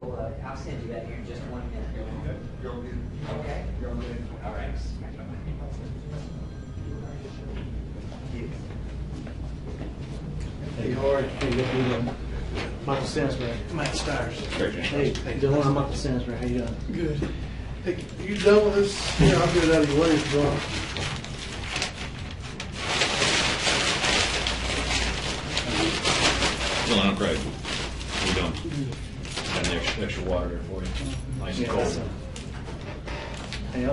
I'll send you that here in just 1 minute. Okay. You'll get it. Okay? You'll get it. All right. Hey, how are you? Hey, good to meet you. Michael Stansbury. Matt Stires. Hey, Dylann, I'm Michael Stansbury. How you doing? Good. Hey, you done with this? Yeah, I'll get it out of your way if you want. Dylann, I'm Craig. How you doing? Got an extra water there for you. Nice and Yeah, cold. that's, Hey, you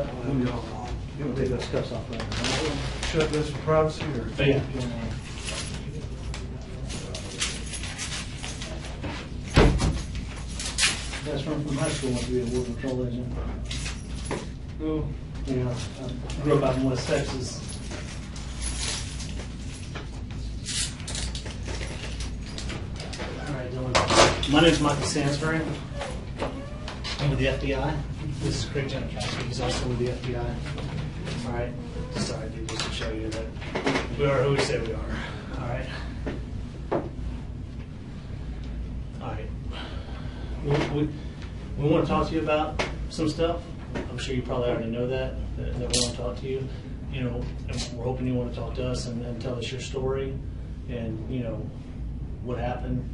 want to take those cuffs off? Right? Shut this for privacy or? Yeah. That's from high school, went to be a war patrol agent. No. Yeah, I grew up out in West Texas. All right, Dylann. My name's Michael Stansbury. I'm with the FBI. This is Craig Janikowski. He's also with the FBI. All right. Sorry, dude, just to show you that we are who we say we are. All right. All right. We want to talk to you about some stuff. I'm sure you probably already know that we want to talk to you. You know, and we're hoping you want to talk to us and tell us your story and, you know, what happened,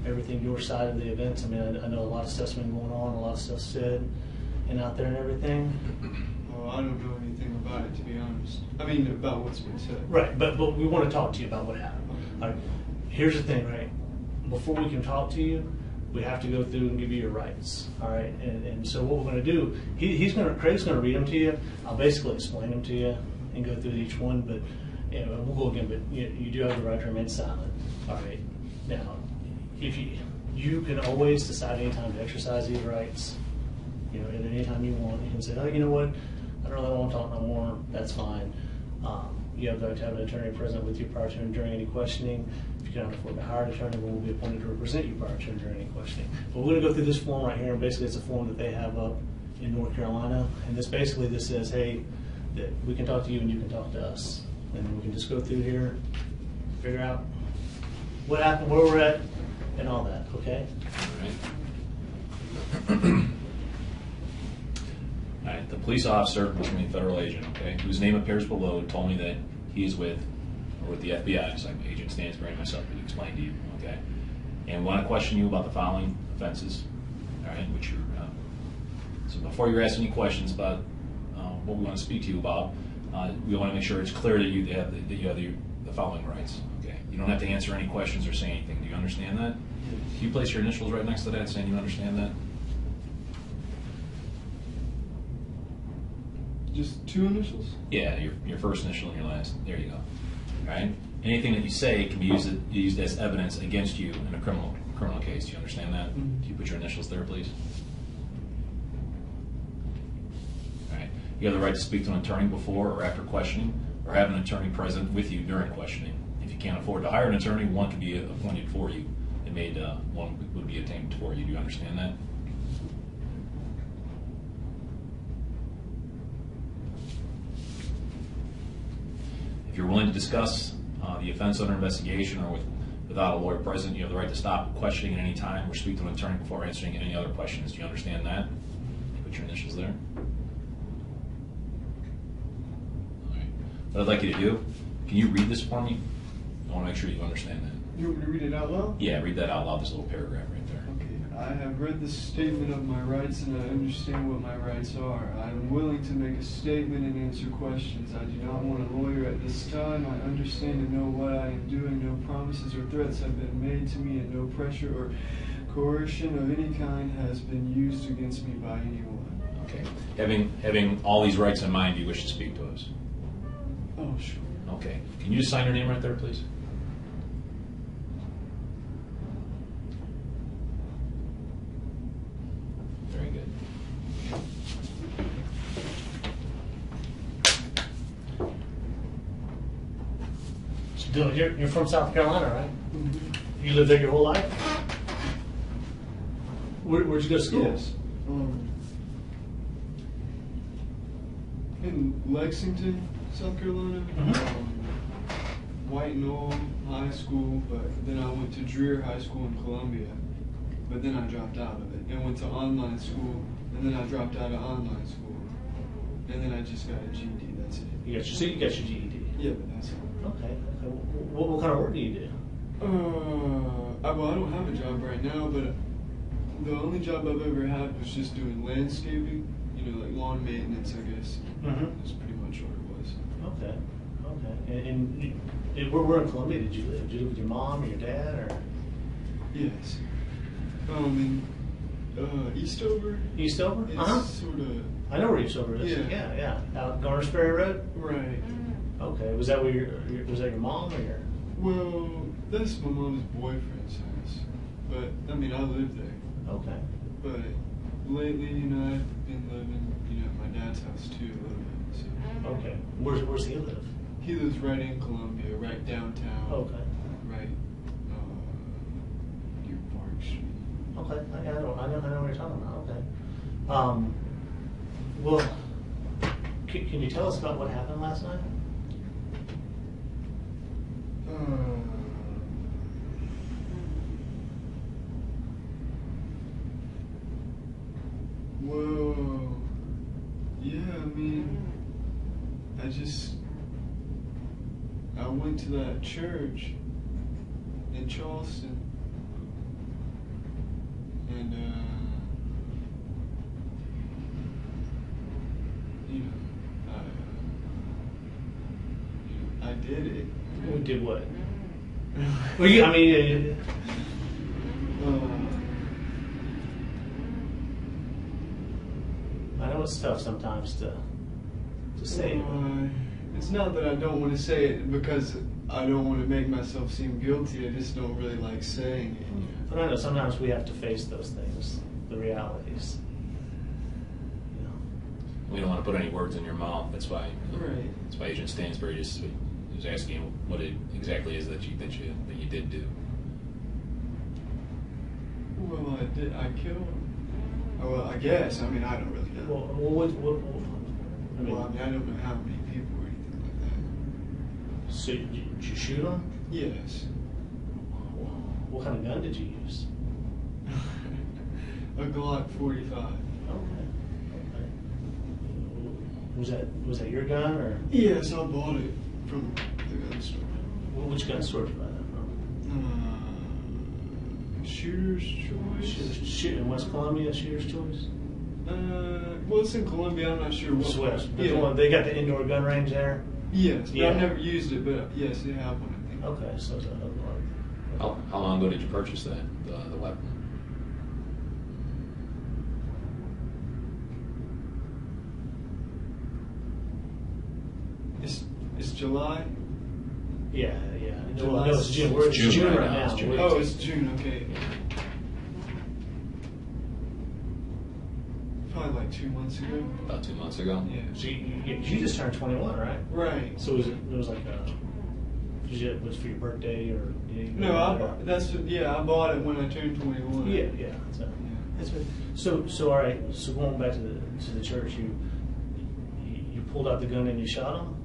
everything, your side of the events. I mean, I know a lot of stuff's been going on, a lot of stuff's said and out there and everything. Well, I don't know anything about it, to be honest. I mean, about what's been said. Right, but we want to talk to you about what happened. All right. Here's the thing, right? Before we can talk to you, we have to go through and give you your rights. All right, and so what we're going to do, Craig's going to read them to you. I'll basically explain them to you and go through each one. But you know, we'll go again. But you do have the right to remain silent. All right. Now, if you can always decide anytime to exercise these rights. You know, at any time you want, you can say, oh, you know what, I don't really want to talk no more. That's fine. You have the right to have an attorney present with you prior to and during any questioning. If you cannot afford to hire an attorney, one will be appointed to represent you prior to and during any questioning. But we're going to go through this form right here, and basically it's a form that they have up in North Carolina. And this says, hey, that we can talk to you and you can talk to us. And we can just go through here, figure out what happened, where we're at, and all that, okay? All right, the police officer, which means federal agent, okay, whose name appears below, told me that he is with the FBI, so I'm Agent Stansbury and myself, to explain to you, okay? And we want to question you about the following offenses, all right, which you're, so before you're asking any questions about what we want to speak to you about, we want to make sure it's clear that you have the following rights, okay? You don't have to answer any questions or say anything. Do you understand that? Can you place your initials right next to that saying you understand that? Just two initials? Yeah, your first initial and your last. There you go. All right. Anything that you say can be used as evidence against you in a criminal case. Do you understand that? Mm-hmm. Can you put your initials there, please? All right. You have the right to speak to an attorney before or after questioning, or have an attorney present with you during questioning. If you can't afford to hire an attorney, one can be appointed for you. One would be obtained for you. Do you understand that? If you're willing to discuss the offense under investigation or without a lawyer present, you have the right to stop questioning at any time or speak to an attorney before answering any other questions. Do you understand that? Put your initials there. All right. What I'd like you to do, can you read this for me? I want to make sure you understand that. You want me to read it out loud? Yeah, read that out loud, this little paragraph right there. Okay. I have read the statement of my rights and I understand what my rights are. I am willing to make a statement and answer questions. I do not want a lawyer at this time. I understand and know what I am doing. No promises or threats have been made to me and no pressure or coercion of any kind has been used against me by anyone. Okay. Having all these rights in mind, do you wish to speak to us? Oh, sure. Okay. Can you just sign your name right there, please? Very good. So Dylann, you're from South Carolina, right? Mm-hmm. You lived there your whole life? Where'd you go to school? Yes. In Lexington, South Carolina. Mhm. White Knoll High School, but then I went to Dreer High School in Columbia. but then I dropped out of it and went to online school, and then I dropped out of online school, and then I just got a GED. That's it. You got your GED. Yeah, but that's all. Okay. What kind of work do you do? Well, I don't have a job right now, but the only job I've ever had was just doing landscaping, like lawn maintenance, I guess. Mm-hmm. That's pretty much what it was. Okay. Okay. And where in Columbia did you live? Did you live with your mom or your dad or? Yes. In Eastover. Eastover? It's sort of. I know where Eastover is. Yeah. Yeah. Out Garner Ferry Road. Right. Okay. Was that where was that your mom or your? Well, that's my mom's boyfriend's house, but I lived there. Okay. But lately, I've been living, at my dad's house too a little bit. So. Okay. Where's he live? He lives right in Columbia, right downtown. Okay. Right near Park Street. Okay. I know what you're talking about. Okay. Well, can you tell us about what happened last night? Well, yeah, I went to that church in Charleston, and, I did it. We did what? Well, yeah, I know it's tough sometimes to say. It's not that I don't want to say it because I don't want to make myself seem guilty. I just don't really like saying it. But I know sometimes we have to face those things, the realities. We don't want to put any words in your mouth. That's why. Right. That's why Agent Stansbury just was asking what it exactly is that you did do. Well, I did. I killed him. Well, I guess. I don't really know. Well, I don't know how many people or anything like that. So did you shoot him? Yes. What kind of gun did you use? A Glock 45. Okay. Was that your gun or? Yes, I bought it from the gun store. Which gun store did you buy that from? Shooter's Choice. Shoot in West Columbia, Shooter's Choice. Well, it's in Columbia. I'm not sure what. It's West. But Yeah. They got the indoor gun range there. Yes, but Yeah. I've never used it. But yes, they have one. I think. Okay, so it's How long ago did you purchase the weapon? It's July. Yeah. July. No, it's June. We're in June June right right now. now. It's June. Oh, it's June. Okay. Probably like 2 months ago. About 2 months ago. Yeah. So you just turned 21, right? Right. So it was like it was for your birthday or? No, I bought it when I turned 21. Yeah. So, that's right. So all right. So going back to the church, you pulled out the gun and you shot him,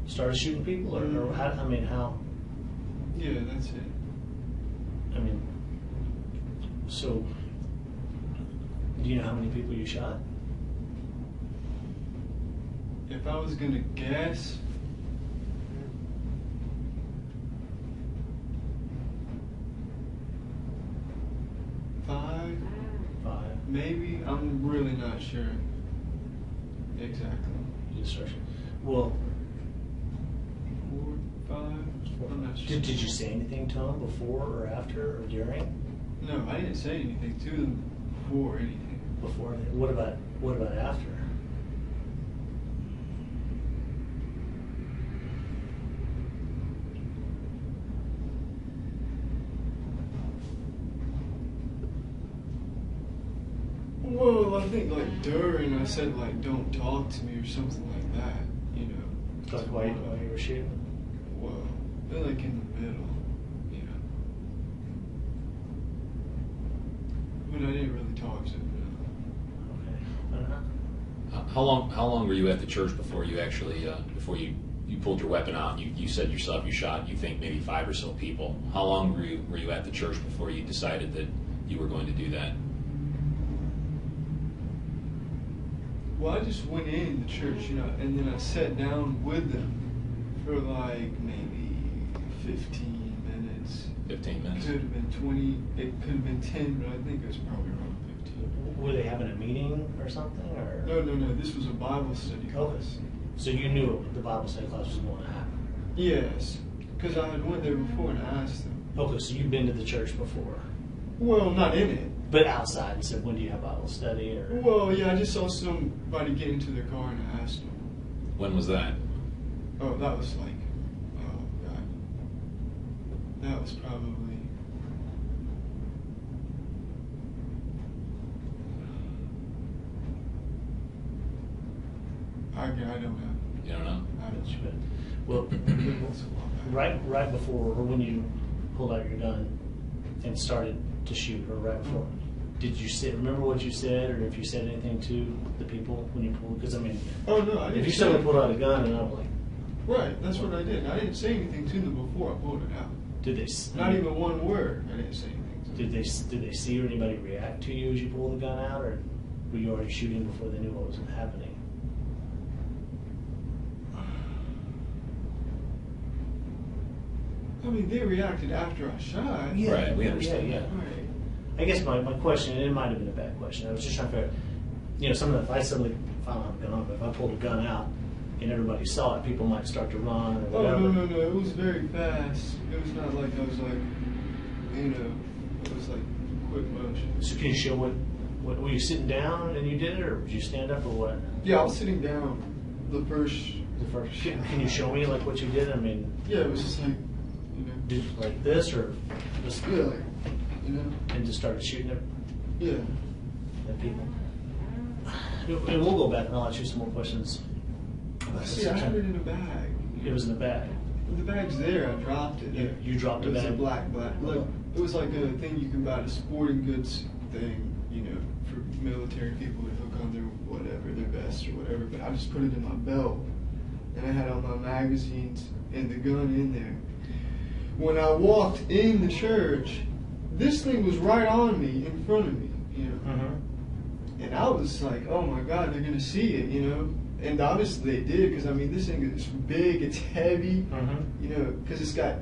started shooting people, or how? How? Yeah, that's it. So do you know how many people you shot? If I was gonna guess, five, maybe. I'm really not sure exactly. Well, 4, 5. I'm not sure. did you say anything to him before or after or during? No, I didn't say anything to them before anything. Before? What about after? Well, I think like during I said like don't talk to me or something like that, Like while you were shooting? Well, they're like in the middle, But I didn't really talk to him. Okay. How long were you at the church before you actually before you pulled your weapon out? You said yourself you shot, you think maybe 5 or so people. How long were you at the church before you decided that you were going to do that? Well, I just went in the church, and then I sat down with them for like maybe 15 minutes. 15 minutes? Could have been 20, it could have been 10, but I think it was probably around 15. Were they having a meeting or something? Or? No, this was a Bible study class. So you knew the Bible study class was going to happen? Yes, because I had went there before and I asked them. Okay, so you've been to the church before? Well, not in it. But outside and said, when do you have Bible study? Or? Well, yeah, I just saw somebody get into their car and I asked them. When was that? Oh, that was like, oh God. That was probably, I don't know. You don't know? I don't know. Well, That's a while back. right before, or when you pulled out your gun and started to shoot, or right before, did you remember what you said, or if you said anything to the people when you pulled? Because I mean, Oh no, I didn't. if you say suddenly pulled out a gun and I'm like, Right, that's what I did. I didn't say anything to them before I pulled it out. did they? Not even one word. I didn't say anything to them. Did they see or anybody react to you as you pulled the gun out, or were you already shooting before they knew what was happening? I mean, they reacted after I shot. Yeah, Right, we understand. Yeah. Right. I guess my question, and it might have been a bad question. I was just trying to figure out, some of the, if I suddenly found out a gun, but if I pulled a gun out and everybody saw it, people might start to run or Oh, whatever. no. It was very fast. It was not like I was like, it was like quick motion. So can you show what were you sitting down and you did it, or did you stand up, or what? Yeah, I was sitting down the first. Can you show me like what you did? I mean, Yeah, it was just like, did you like this, or just yeah, like, and just started shooting yeah. at people? And we'll go back and I'll ask you some more questions. See, I had it in a bag. It was in the bag. The bag's there. I dropped it. You dropped it. the It was a bag? black. Look, it was like a thing you can buy at a sporting goods thing, for military people to hook on their whatever, their vest or whatever. But I just put it in my belt, and I had all my magazines and the gun in there. When I walked in the church, this thing was right on me, in front of me, And I was like, oh my God, they're gonna see it, And obviously they did, because I mean, this thing is big, it's heavy, because it's got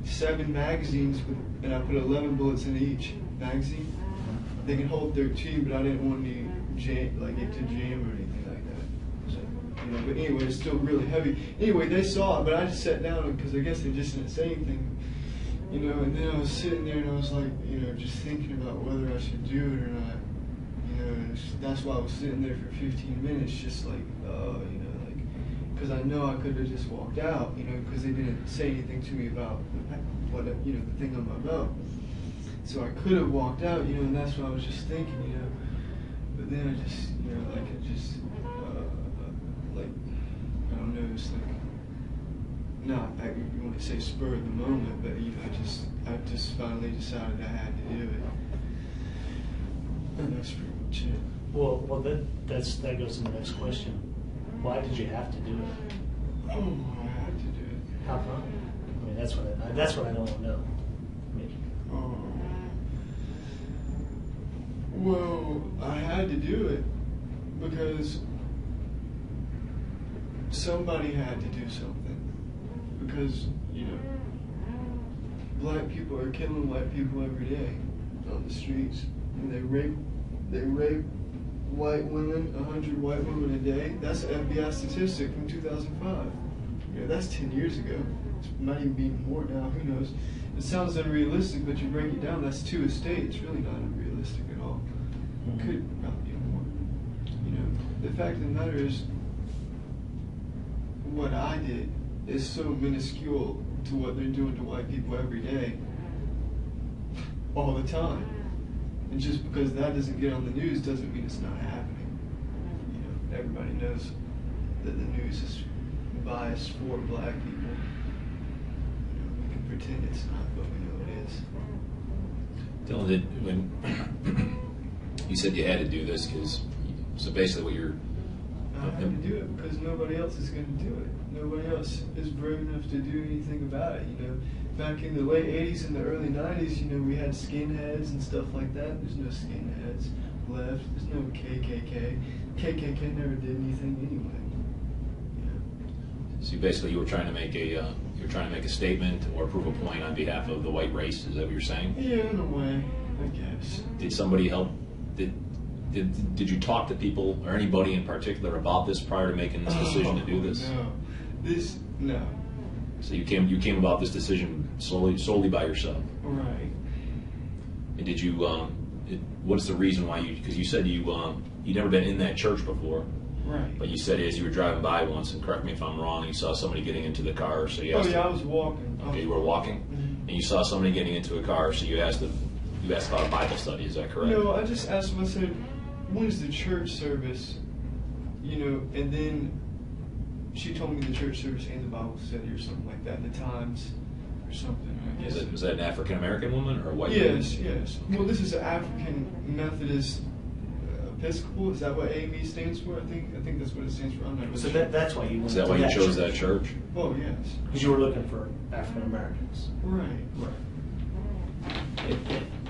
7 magazines, and I put 11 bullets in each magazine. They can hold 13, but I didn't want it to jam or anything like that. So, but anyway, it's still really heavy. Anyway, they saw it, but I just sat down because I guess they just didn't say anything. And then I was sitting there and I was like, just thinking about whether I should do it or not. And that's why I was sitting there for 15 minutes, just like, because I know I could have just walked out, because they didn't say anything to me about the thing on my belt. So I could have walked out, and that's what I was just thinking, But then I just, I don't know, it's like, not, you want to say spur of the moment, but I just finally decided I had to do it. And that's pretty much it. Well, that goes to the next question. Why did you have to do it? Oh, I had to do it. How come? I mean, that's what I don't want to know. I mean, Well, I had to do it because somebody had to do something. Because, black people are killing white people every day on the streets. And they rape white women, 100 white women a day. That's an FBI statistic from 2005. That's 10 years ago. It might even be more now, who knows. It sounds unrealistic, but you break it down, that's 2 a state. It's really not unrealistic at all. It could probably be more. The fact of the matter is, what I did is so minuscule to what they're doing to white people every day, all the time. And just because that doesn't get on the news doesn't mean it's not happening. Everybody knows that the news is biased for black people. We can pretend it's not, but we know it is. Dylan, when you said you had to do this, so basically what you're... I had to do it because nobody else is going to do it. Nobody else is brave enough to do anything about it. back in the late 80s and the early 90s, you know, we had skinheads and stuff like that. There's no skinheads left. There's no KKK. KKK never did anything anyway. So basically, you were trying to make a statement or prove a point on behalf of the white race. Is that what you're saying? Yeah, in a way, I guess. Did somebody help? Did you talk to people or anybody in particular about this prior to making this decision to do this? No. So you came about this decision solely by yourself. Right. And did you? What's the reason why you? Because you said you'd never been in that church before. Right. But you said as you were driving by once, and correct me if I'm wrong, you saw somebody getting into the car. So you asked. Oh yeah, I was walking. Okay, you were walking, and you saw somebody getting into a car. So you asked about a Bible study. Is that correct? No, I just asked him. I said, "When is the church service?" You know, and then she told me the church service and the Bible study or something like that. The times or something. I guess. Was that an African American woman or a white woman? Yes. Well, this is an African Methodist Episcopal. Is that what AME stands for? I think that's what it stands for. I'm not really So sure. that's why you went Is that to why you that chose church. that church? Oh yes. Because you were looking for African Americans. Right. Right.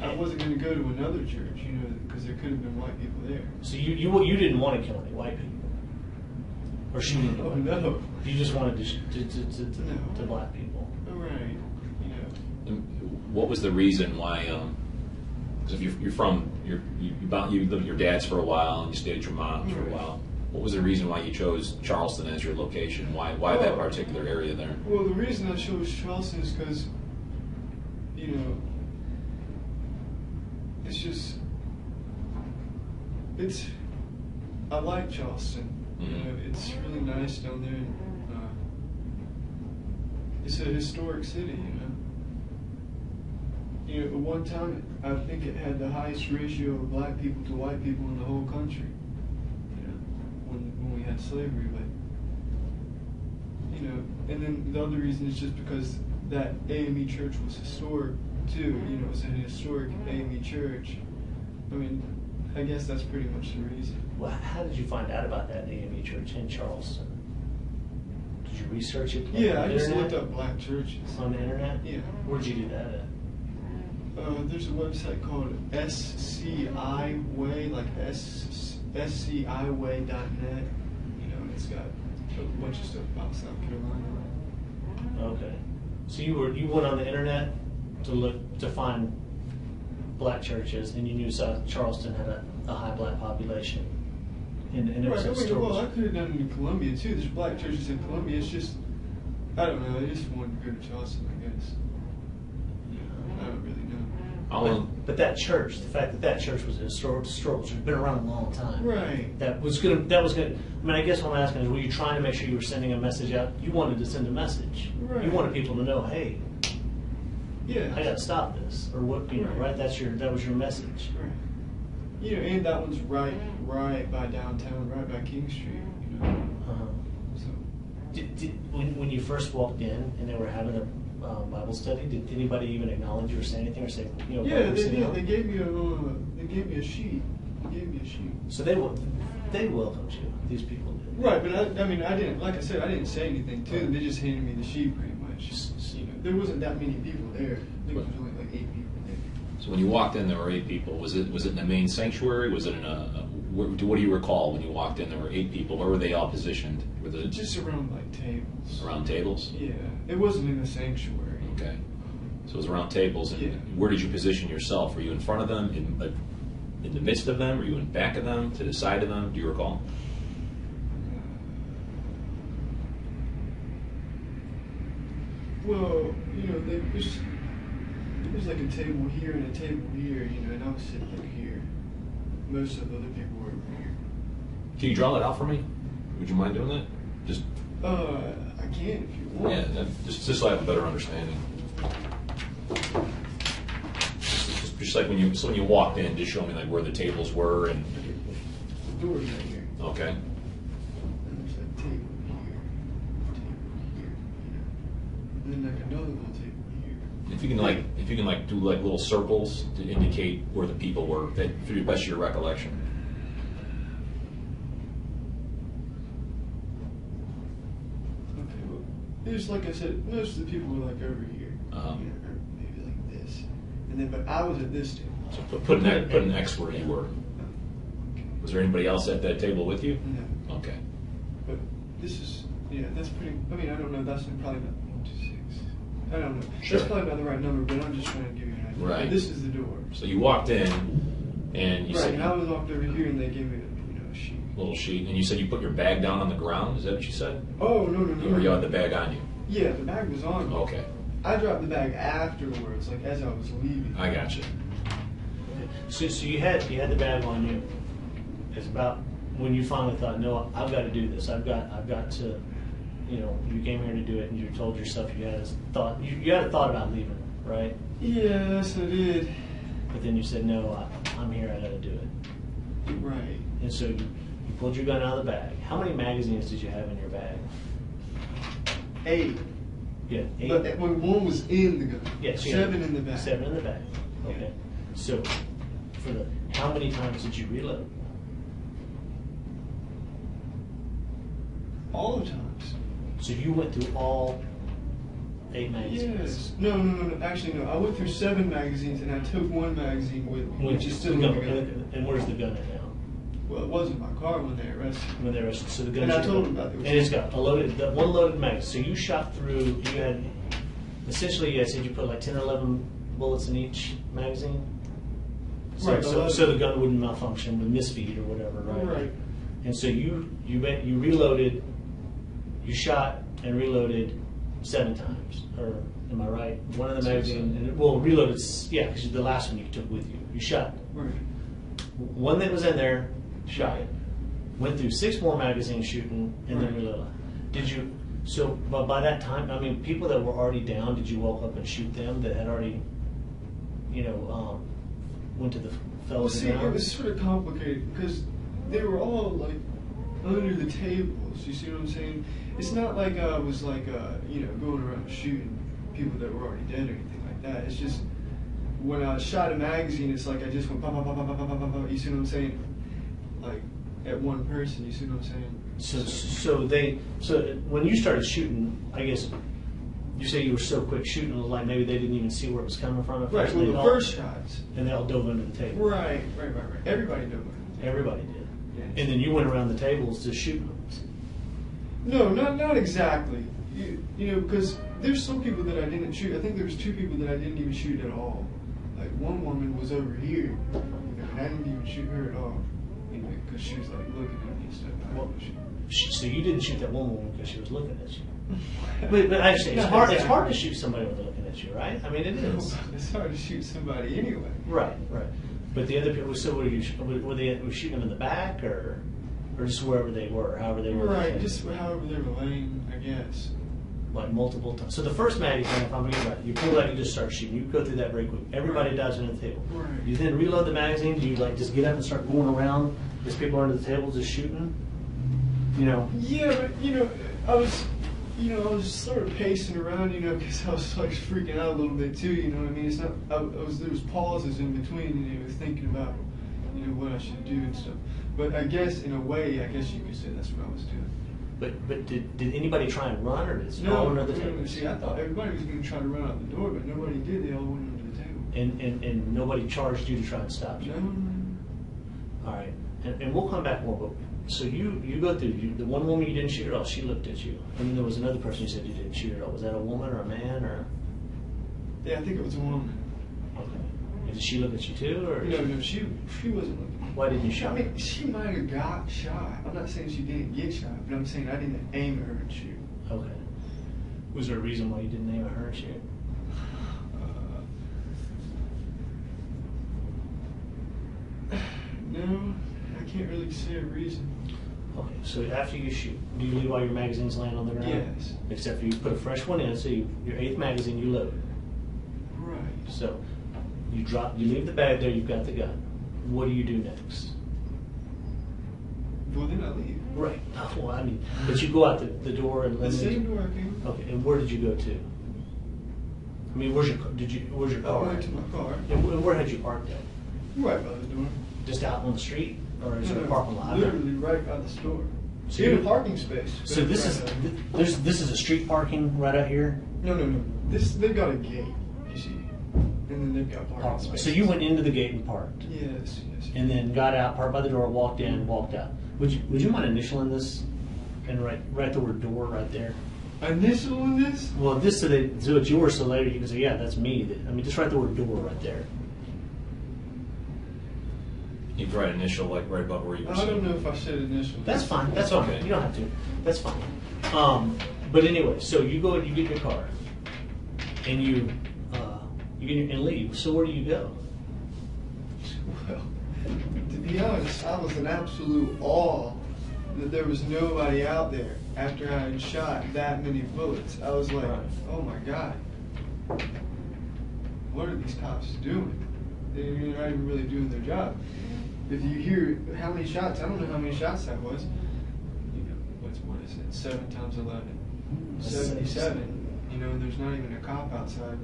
I wasn't going to go to another church, you know, because there could have been white people there. So you didn't want to kill any white people, or shoot any Oh white people. no. You just wanted to black people. Right. You know. And what was the reason why? Because if you lived with your dad's for a while and you stayed at your mom's for a while. What was the reason why you chose Charleston as your location? Why that particular area there? Well, the reason I chose Charleston is because, you know, I like Charleston. You know, it's really nice down there, and it's a historic city. You know, at one time I think it had the highest ratio of black people to white people in the whole country. You know, when we had slavery, but you know, and then the other reason is just because that AME church was historic too. You know, it was an historic AME church. I mean, I guess that's pretty much the reason. Well, how did you find out about that AME church in Charleston? Did you research it? Yeah, on I the just internet? looked up black churches. On the internet? Yeah. Where'd you do that at? There's a website called SCI Way, like SCIway.net. You know, and it's got a bunch of stuff about South Carolina. Okay. So you went on the internet to find black churches, and you knew South Charleston had a high black population. And it was Right. Well, I could have done it in Columbia too. There's black churches in Columbia. It's just, I don't know. I just wanted to go to Charleston, I guess. I don't really know. But that church, the fact that church was a historical church, had been around a long time. Right. That was gonna. I mean, I guess what I'm asking is, were you trying to make sure you were sending a message out? You wanted to send a message. Right. You wanted people to know, hey, Yeah. I got to stop this, or what? You know, right? That was your message. Right. You know, and that one's right by downtown, right by King Street. You know. Uh-huh. So. When you first walked in and they were having a Bible study, did anybody even acknowledge you or say anything or say, you know? Yeah, they sitting did. down? They gave me a sheet. So they welcomed you. These people did. Right, but I didn't. Like I said, I didn't say anything to them. They just handed me the sheet, pretty much. You know, there wasn't that many people there. I think it was only like 8 people there. So when you walked in, there were 8 people. Was it in the main sanctuary? Was it in what do you recall when you walked in? There were 8 people. Where were they all positioned? Were they Just around like tables. around tables? Yeah, it wasn't in the sanctuary. Okay. So it was around tables. And Yeah. where did you position yourself? Were you in front of them? In the midst of them? Were you in back of them? To the side of them? Do you recall? Well, you know, there's like a table here and a table here, you know, and I was sitting like here. Most of the other people were over here. Can you draw that out for me? Would you mind doing that? Just I can if you want. yeah, just so I have a better understanding. Just like when you walked in, just show me like where the tables were and The door's right here. okay. And there's a table here, you know. And then like another little table here. If you can do like little circles to indicate where the people were, that to the best of your recollection. Okay, well, there's like I said, most of the people were like over here. or maybe like this. And then, but I was at this table. So put an X where you were. Was there anybody else at that table with you? No. Okay. But this is, yeah, that's pretty, I mean, I don't know, that's probably not 126. I don't know. Sure. That's probably not the right number, but I'm just trying to give you an idea. Right. But this is the door. So you walked in, and you Right, said and I was walked over here, and they gave me a sheet. little sheet, and you said you put your bag down on the ground. Is that what you said? Oh, no. Or you had the bag on you? Yeah, the bag was on me. Okay. I dropped the bag afterwards, like as I was leaving. I got you. So you had the bag on you. It's about when you finally thought, no, I've got to do this. I've got to, you came here to do it, and you told yourself you had a thought. You had a thought about leaving, right? Yes, I did. But then you said, no, I'm here. I got to do it. Right. And so you pulled your gun out of the bag. How many magazines did you have in your bag? 8. Yeah, 8. But one was in the gun. Yeah, so you 7 had in the bag. 7 in the bag. Okay. So how many times did you reload? All the times. So you went through all 8 magazines. Yes. No. Actually, no. I went through 7 magazines, and I took 1 magazine with me, which is still in the gun. And where's the gun at now? Well, it wasn't my car when they arrested me. When they arrested, so the gun. And I told them about it. And it's got one loaded magazine. So you shot through. You had essentially, I said you put like 10 or 11 bullets in each magazine. So, Right, so the gun wouldn't malfunction with misfeed or whatever, right? Right. And so you reloaded, you shot and reloaded 7 times, or am I right? One of the magazine, reloaded, yeah, because the last one you took with you. You shot Right. one that was in there, shot it. Went through 6 more magazines shooting, and then Right. reloaded. Did you? So, but by that time, I mean, people that were already down, did you walk up and shoot them that had already, went to the fellows See, down? it was sort of complicated because they were all like under the tables. You see what I'm saying? It's not like I was like going around shooting people that were already dead or anything like that. It's just when I shot a magazine, it's like I just went pop, pop, pop, pop, pop, pop, pop, pop. You see what I'm saying? Like at one person. You see what I'm saying? So when you started shooting, I guess you say you were so quick shooting, it was like maybe they didn't even see where it was coming from at Right. first. Well, They the all- first shots. and they all dove under the table. Right. Everybody knew it. Everybody did. Yes. And then you went around the tables to shoot them. No, not exactly. Because there's some people that I didn't shoot. I think there was 2 people that I didn't even shoot at all. Like one woman was over here, and I didn't even shoot her at all. Because she was like looking at me and stuff. I Well, didn't shoot. So you didn't shoot that one woman because she was looking at you. But actually, it's hard. It's hard to shoot somebody when they're looking at you, right? I mean, it is. It's hard to shoot somebody anyway. Right. But the other people. So were they shooting them in the back or just wherever they were, however they were? Right, just however they were laying, I guess. Like multiple times. So the first magazine, if I'm getting right, you pull out, you just start shooting. You go through that very quick. Everybody Right. dives under the table. Right. You then reload the magazine. Do you like just get up and start going around as people are under the table just shooting? Yeah, but I was sort of pacing around, because I was like freaking out a little bit too. You know what I mean? It's not. There was pauses in between, thinking about, what I should do and stuff. But I guess in a way, you could say that's what I was doing. But did anybody try and run, or did it No, all under the table? see, I thought everybody was going to try to run out the door, but nobody did. They all went under the table. And nobody charged you to try and stop you. No. All right, and we'll come back more. But so you go through the one woman you didn't shoot at all. She looked at you, and then there was another person you said you didn't shoot at all. Was that a woman or a man or? Yeah, I think it was a woman. Okay. And did she look at you too, or? No, she wasn't looking. Why didn't you shoot? I mean, she might have got shot. I'm not saying she didn't get shot, but I'm saying I didn't aim at her and shoot. Okay. Was there a reason why you didn't aim at her and shoot? No, I can't really say a reason. Okay, so after you shoot, do you leave all your magazines laying on the ground? Yes. Except for you put a fresh one in, so your 8th magazine you load. Right. So you leave the bag there, you've got the gun. What do you do next? Well, then I leave. Right. Well, I mean, but you go out the door and The same door I came. Okay, and where did you go to? I mean, where's your I car? went to my car. And where had you parked at? Right by the door. Just out on the street, or is there a No, parking lot? Literally right by the store. So In you- a parking space. So this is a street parking right out here. No. they've got a gate, you see, and then they've got parking spaces. So you went into the gate and parked, Yes. and then got out, parked by the door, walked in, walked out. Would you mind initialing this and write the word door right there? Initial this? Well, this so it's yours, so later you can say, yeah, that's me. I mean, just write the word door right there. You can write initial like right above where you were I don't sitting. know if I said initial. That's fine. That's okay. You don't have to. That's fine. But anyway, so you go and you get your car, and you get and leave. So where do you go? Well, to be honest, I was in absolute awe that there was nobody out there after I had shot that many bullets. I was like, Right. oh my God, what are these cops doing? They're not even really doing their job. If you hear how many shots, I don't know how many shots that was. You know, what is it? 7 times 11, 77. You know, and there's not even a cop outside.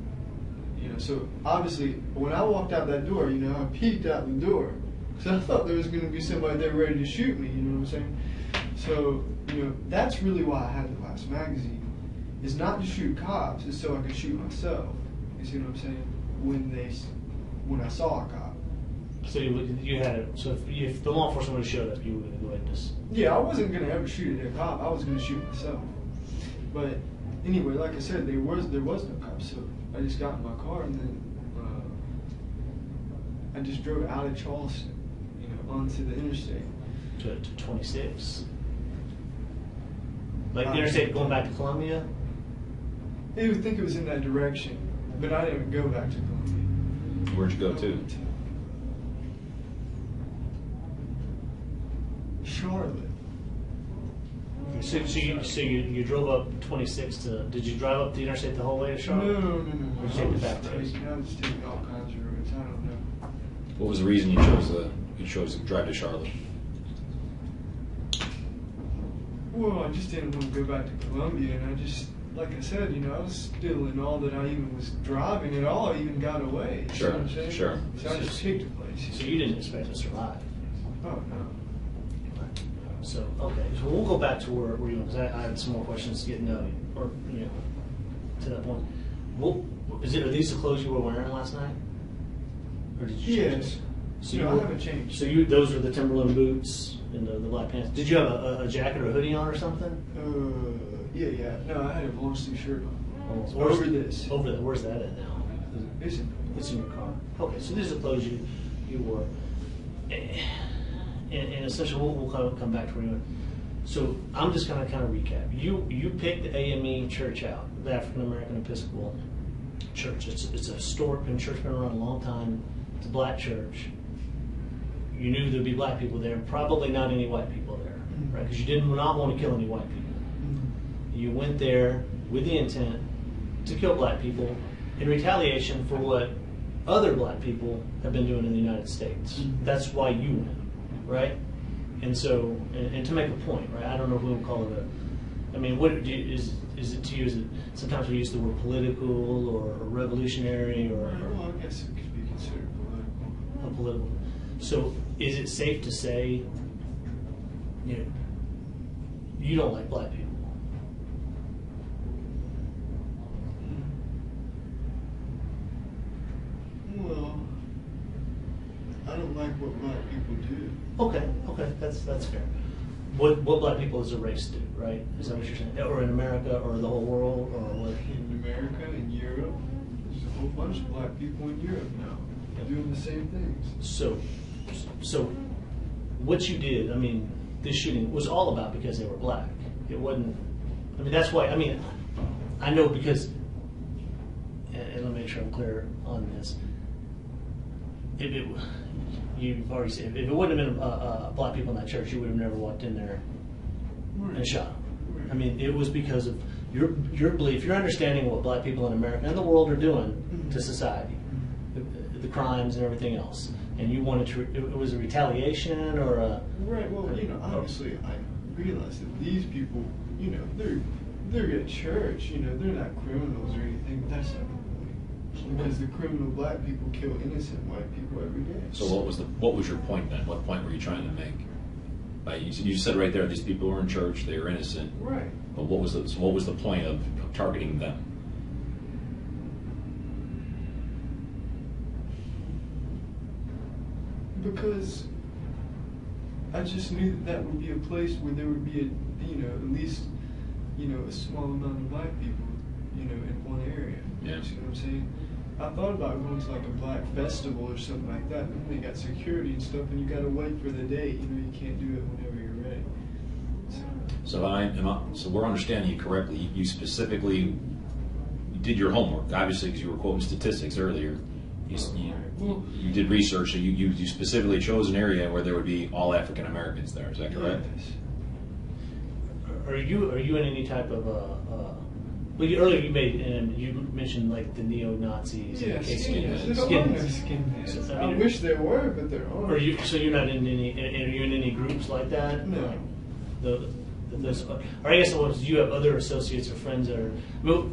You know, so obviously when I walked out that door, you know, I peeked out the door because I thought there was going to be somebody there ready to shoot me. You know what I'm saying? So you know, that's really why I had the last magazine. Is not to shoot cops, it's so I could shoot myself. You see what I'm saying? When I saw a cop. So you had it. So if the law enforcement would have showed up, you were going to go ahead and just. Yeah, I wasn't gonna ever shoot at a cop. I was gonna shoot myself. But anyway, like I said, there was no cop, so I just got in my car and then I just drove out of Charleston, you know, onto the interstate. To 26. Like the interstate going back to Columbia? They would think it was in that direction, but I didn't go back to Columbia. Where'd you go to? Charlotte. So you drove up 26 to. Did you drive up the interstate the whole way to Charlotte? No. Or you take the back roads? I was taking all kinds of roads. I don't know. What was the reason you chose to drive to Charlotte? Well, I just didn't want to go back to Columbia, and I just, like I said, you know, I was still in awe that I even was driving at all, I even got away. You Sure, know what I'm saying? sure. So I just picked a place. So you didn't expect to survive. Oh, no. So okay, so we'll go back to where you were, because I had some more questions to get to know you, or you know, to that point. Are these the clothes you were wearing last night, or did you change Yes. them? So No, you I were- haven't changed. So those were the Timberland boots and the black pants. Did you have a jacket or a hoodie on or something? Yeah. No, I had a long sleeve shirt on. Where's- Over this. Over there. Where's that at now? Isn't It's in your car. Okay, so these are the clothes you wore. And essentially, we'll come back to where you went. So I'm just going to kind of recap. You picked the AME Church out, the African American Episcopal Church. It's a historic church, been around a long time. It's a black church. You knew there'd be black people there, probably not any white people there, right? Because you did not want to kill any white people. You went there with the intent to kill black people in retaliation for what other black people have been doing in the United States. That's why you went, right? And so, and to make a point, right? I don't know if we would call it I mean, is it to you? Is it sometimes we use the word political or revolutionary or Well, I guess it could be considered political. a political? So, is it safe to say, you know, you don't like black people? Well, I don't like what black people do. Okay, that's fair. What black people as a race do, right? Is that what you're saying? Or in America, or the whole world, or what? In America, in Europe, there's a whole bunch of black people in Europe now doing the same things. So, what you did, I mean, this shooting was all about because they were black. It wasn't. I mean, that's why. I mean, I know because, and let me make sure I'm clear on this. You've already said, if it wouldn't have been black people in that church, you would have never walked in there and shot them. I mean, it was because of your belief, your understanding of what black people in America and the world are doing to society, the crimes and everything else. And you wanted to, it was a retaliation or a... Right, well, you know, obviously I realize that these people, you know, they're at church, you know, they're not criminals or anything, but that's not the point. Because the criminal black people kill innocent white people every day. So what was your point then? What point were you trying to make? You said right there, these people were in church, they were innocent. Right. But what was the point of targeting them? Because I just knew that would be a place where there would be at least, a small amount of black people, in one area. Yeah. You see what I'm saying? I thought about going to like a black festival or something like that, but then they got security and stuff, and you gotta wait for the date. You can't do it whenever you're ready. So we're understanding you correctly. You specifically did your homework, obviously, because you were quoting statistics earlier. You did research, so you specifically chose an area where there would be all African Americans there. Is that correct? Yes. Are you in any type of earlier you mentioned like the neo-Nazis. Yeah, and the skinheads. KKK. There are no skinheads. So, I wish there were, but there aren't. So you're not in any? Are you in any groups like that? No. Like or I guess do you have other associates or friends that are? Well,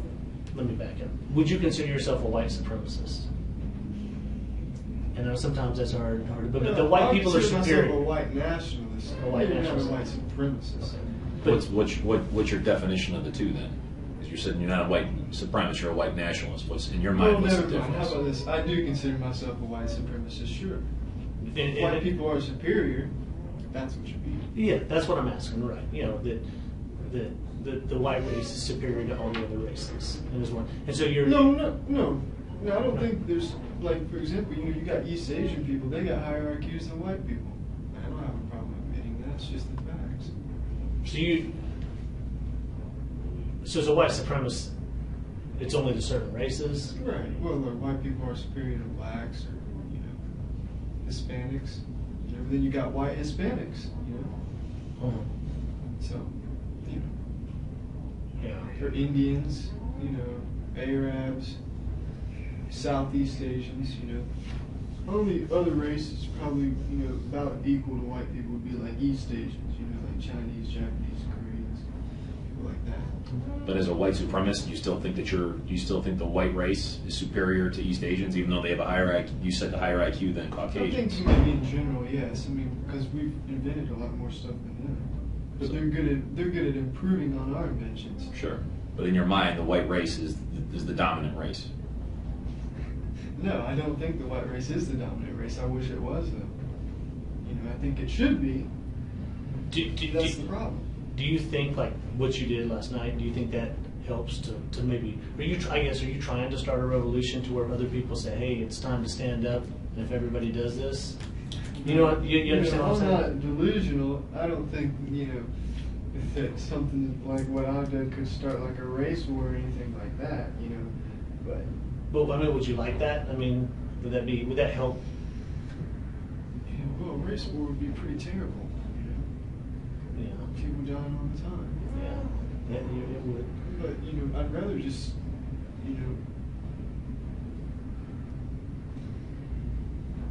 let me back up. Would you consider yourself a white supremacist? And I know sometimes that's hard, but the white people are superior. I consider myself a white nationalist. A white Maybe nationalist. not a white supremacist. What's your definition of the two then? Because you're saying you're not a white supremacist, you're a white nationalist. What's in your mind? Well, What's the never mind. difference? How about this? I do consider myself a white supremacist. Sure. And White people are superior. That's what you mean. Yeah, that's what I'm asking, right? The white race is superior to all the other races, and so you're No. I don't think there's like, for example, you got East Asian people. They got higher IQs than white people. I don't have a problem admitting that. It's just the facts. So as a white supremacist, it's only to certain races. Right. Well, look, white people are superior to blacks or Hispanics. Then you got white Hispanics. So Yeah. or Indians. Arabs. Southeast Asians, Only other races probably, about equal to white people would be like East Asians, like Chinese, Japanese, Koreans, people like that. But as a white supremacist, you still think the white race is superior to East Asians, even though they have a higher IQ? You said the higher IQ than I Caucasians. think maybe in general, yes. Because we've invented a lot more stuff than them. But they're good at improving on our inventions. Sure, but in your mind, the white race is the dominant race. No, I don't think the white race is the dominant race. I wish it was, though. I think it should be. That's the problem. Do you think like what you did last night? Do you think that helps to maybe? Are you trying to start a revolution to where other people say, "Hey, it's time to stand up"? And if everybody does this, you understand what I'm saying? I'm not delusional. I don't think that something like what I've done could start like a race war or anything like that. But I mean, would you like that? I mean, would that help? Well, race war would be pretty terrible. Yeah. People dying all the time. Yeah, it would. But I'd rather just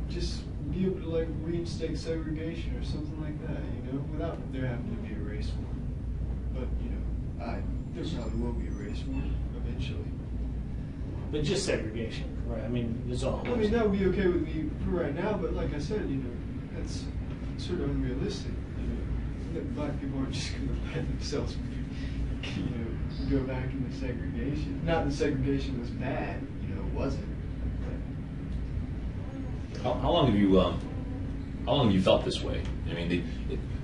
just be able to like reinstate segregation or something like that. Without there having to be a race war. But there probably will be a race war eventually. But just segregation, right? I mean, it's all. I mean, that would be okay with me for right now, but like I said, that's sort of unrealistic. That black people aren't just going to let themselves, go back into segregation. Not that segregation was bad, it wasn't. How long have you felt this way? I mean,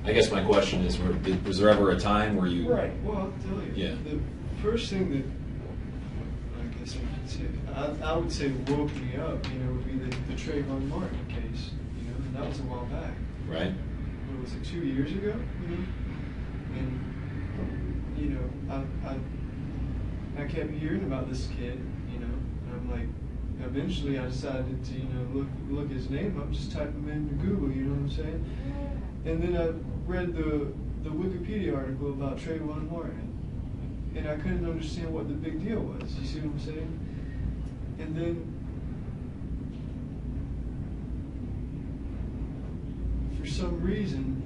I guess my question is, was there ever a time where you? Right. Well, I'll tell you. Yeah. The first thing that I guess I would say woke me up, would be the Trayvon Martin case. And that was a while back. Right. What was it, 2 years ago? And I kept hearing about this kid, and I'm like, eventually I decided to look his name up, just type him into Google, you know what I'm saying? And then I read the Wikipedia article about Trayvon Martin, and I couldn't understand what the big deal was. You see what I'm saying? And then for some reason,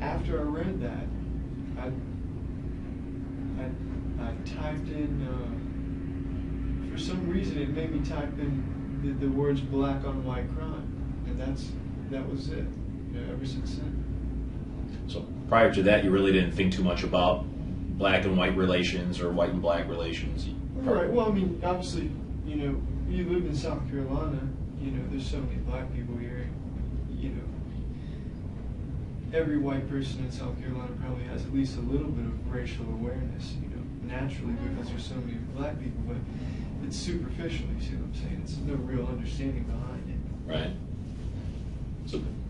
after I read that, I typed in, for some reason it made me type in the words black on white crime, and that was it, ever since then. So prior to that, you really didn't think too much about black and white relations or white and black relations? Right, well, I mean, obviously, you live in South Carolina, there's so many black people here, every white person in South Carolina probably has at least a little bit of racial awareness, you know, naturally because there's so many black people, but it's superficial, you see what I'm saying? It's no real understanding behind it. Right.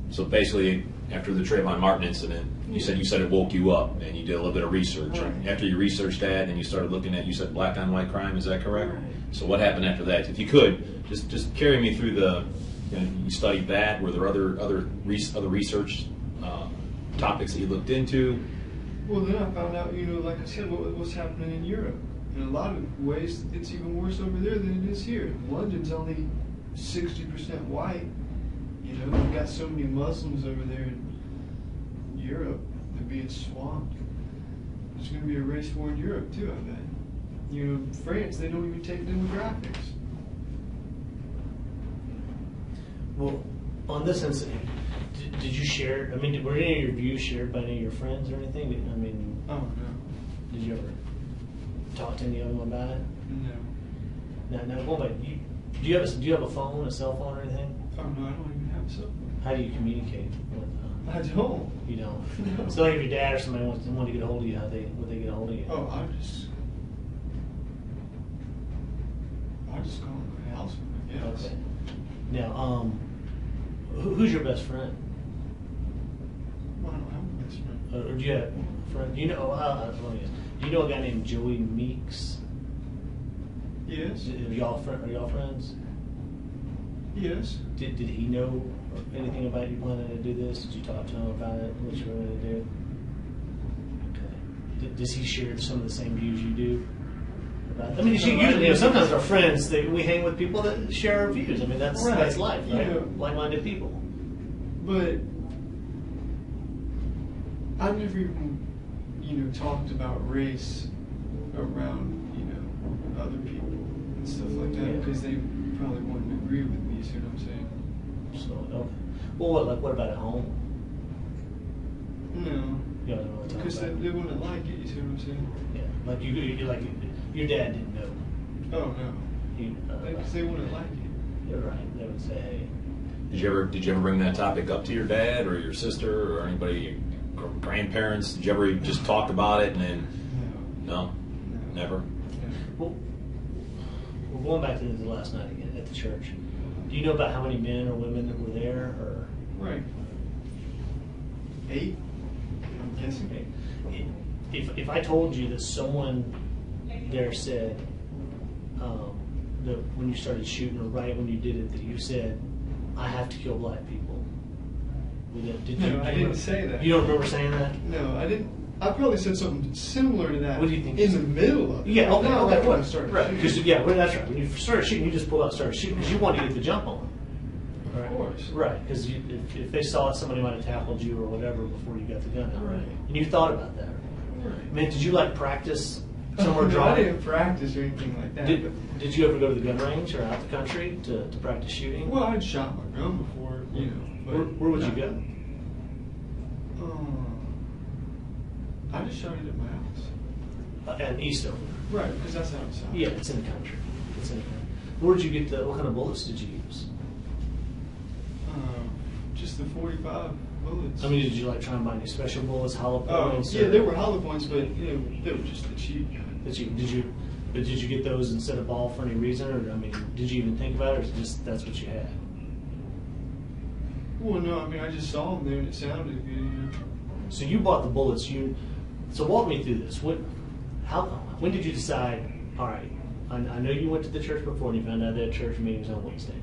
So basically, after the Trayvon Martin incident, you said it woke you up, and you did a little bit of research. Right. After you researched that, and you started looking at, you said black on white crime. Is that correct? Right. So what happened after that? If you could just carry me through the. You studied that. Were there other research topics that you looked into? Well, then I found out, you know, like I said, what's happening in Europe. In a lot of ways, it's even worse over there than it is here. London's only 60% white. You know, we've got so many Muslims over there in Europe. They're being swamped. There's going to be a race war in Europe, too, I bet. You know, France, they don't even take demographics. Well, on this incident, did you share? I mean, were any of your views shared by any of your friends or anything? I mean, Oh, no. did you ever talk to any of them about it? No. Now, go back. Do you have a phone, a cell phone, or anything? Oh, no, I don't even have a cell phone. How do you communicate with? I don't. You don't. No. So, like, if your dad or somebody wanted to get a hold of you, would they get a hold of you? Oh, I just call my house phone, I guess. Okay. Now, who's your best friend? Well, I don't have a best friend. Or do you have a friend? Do you know? Let me ask. Do you know a guy named Joey Meeks? Yes. Are y'all friends? Yes. Did he know anything about you planning to do this? Did you talk to him about it? What you were going to do? Okay. Does he share some of the same views you do? I mean, usually, sometimes our friends, we hang with people that share our views. I mean, that's life, right? Yeah. Like-minded people. But I've never even, you know, talked about race around, you know, other people and stuff like that because they probably wouldn't agree with me. You see what I'm saying? So, okay. Well, what about at home? No. You don't know what to talk Because about. they wouldn't like it. You see what I'm saying? Yeah, like your dad didn't know. Oh no. Because they wouldn't like it. You're right. They would say, hey. Did you ever bring that topic up to your dad or your sister or anybody, grandparents? Did you ever just talk about it and then? No. Never. Well, we're going back to the last night again at the church. Do you know about how many men or women that were there? Or Right. 8. I'm guessing. okay. If I told you that someone there said that when you started shooting, or right when you did it, that you said, "I have to kill black people," No, I didn't say that. You don't remember saying that? No, I didn't. I probably said something similar to that. What do you think? In the middle of it. Yeah, okay, Not okay. like when I started Right, shooting. because that's right. When you started shooting, you just pulled out and started shooting because you wanted to get the jump on them. Of course. Right, because if they saw it, somebody might have tackled you or whatever before you got the gun out. Right. And you thought about that. Right. I mean, did you practice somewhere No, I drawing? didn't practice or anything like that. Did you ever go to the gun range or out the country to practice shooting? Well, I'd shot my gun before, you know. But Where would you go? I just shot it at my house. And Eastover. Right, because that's outside. Yeah, it's in the country. It's in the country. Where'd you get what kind of bullets did you use? Just the 45 bullets. I mean, did you try and buy any special bullets, hollow Oh, points? yeah, they were hollow points, but you know, they were just the cheap kind. Did you get those instead of ball for any reason, or I mean, did you even think about it, or just that's what you had? Well, no, I mean, I just saw them there and it sounded good, you know. So you bought the bullets. So walk me through this. When did you decide? All right, I know you went to the church before and you found out they had church meetings on Wednesday.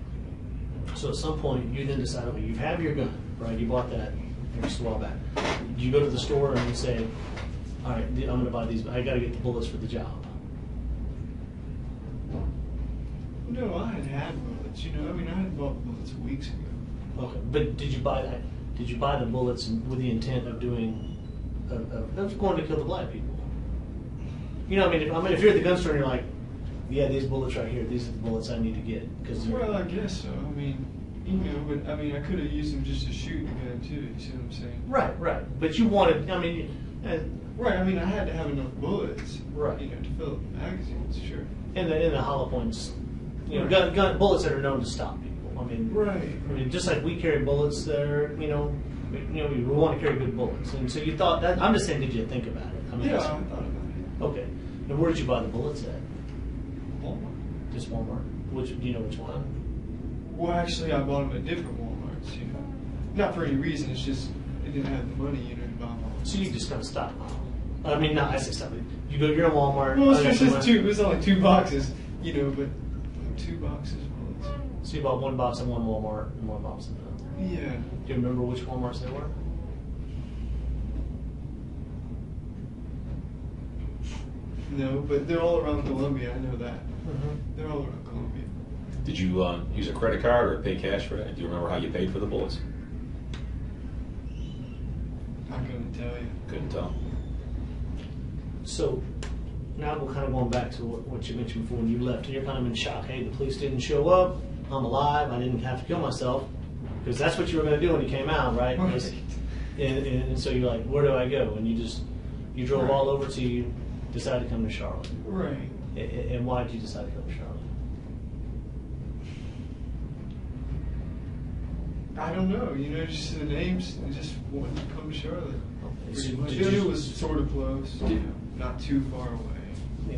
So at some point you then decide, okay, you have your gun, right? You bought that just a while back. You go to the store and you say, all right, I'm going to buy these. I got to get the bullets for the job. No, I had bullets, you know. I mean, I had bought bullets weeks ago. Okay, but did you buy that? Did you buy the bullets with the intent of going to kill the black people? You know, if you're at the gun store and you're like, yeah, these bullets right here, these are the bullets I need to get. Well, I guess so. I mean, you know, but I mean, I could have used them just to shoot the gun too. You see what I'm saying? Right. But you wanted, right. I mean, I had to have enough bullets, Right. You know, to fill up the magazines, sure. in the hollow points, Right. gun bullets that are known to stop people. Right. Just like we carry bullets that are, we want to carry good bullets, and so you thought that. I'm just saying, did you think about it? I mean, Yeah, I thought about it. okay. And where did you buy the bullets at? Walmart. Just Walmart. Which do you know which one? Well, actually, I bought them at different Walmarts. Not for any reason. It's just I didn't have the money, to buy them all. So you just kind of stockpile. I mean, not I say stop. You're in Walmart. Well, it's just two. It was only 2 boxes, but 2 boxes of bullets. So you bought 1 box in one Walmart and 1 box in another. Yeah. Do you remember which Walmarts they were? No, but they're all around Columbia. I know that. Mm-hmm. They're all around Columbia. Did you use a credit card or pay cash for it? Do you remember how you paid for the bullets? I couldn't tell you. Couldn't tell. So now we're kind of going back to what you mentioned before when you left, and you're kind of in shock. Hey, the police didn't show up. I'm alive. I didn't have to kill myself, because that's what you were going to do when you came out, right? Right. And so you're like, where do I go? And you drove Right. all over till you decided to come to Charlotte. Right. And why did you decide to come to Charlotte? I don't know. Just the names. I just wanted to come to Charlotte. Okay. Pretty So much. did you- It was sort of close. Not too far away. Yeah.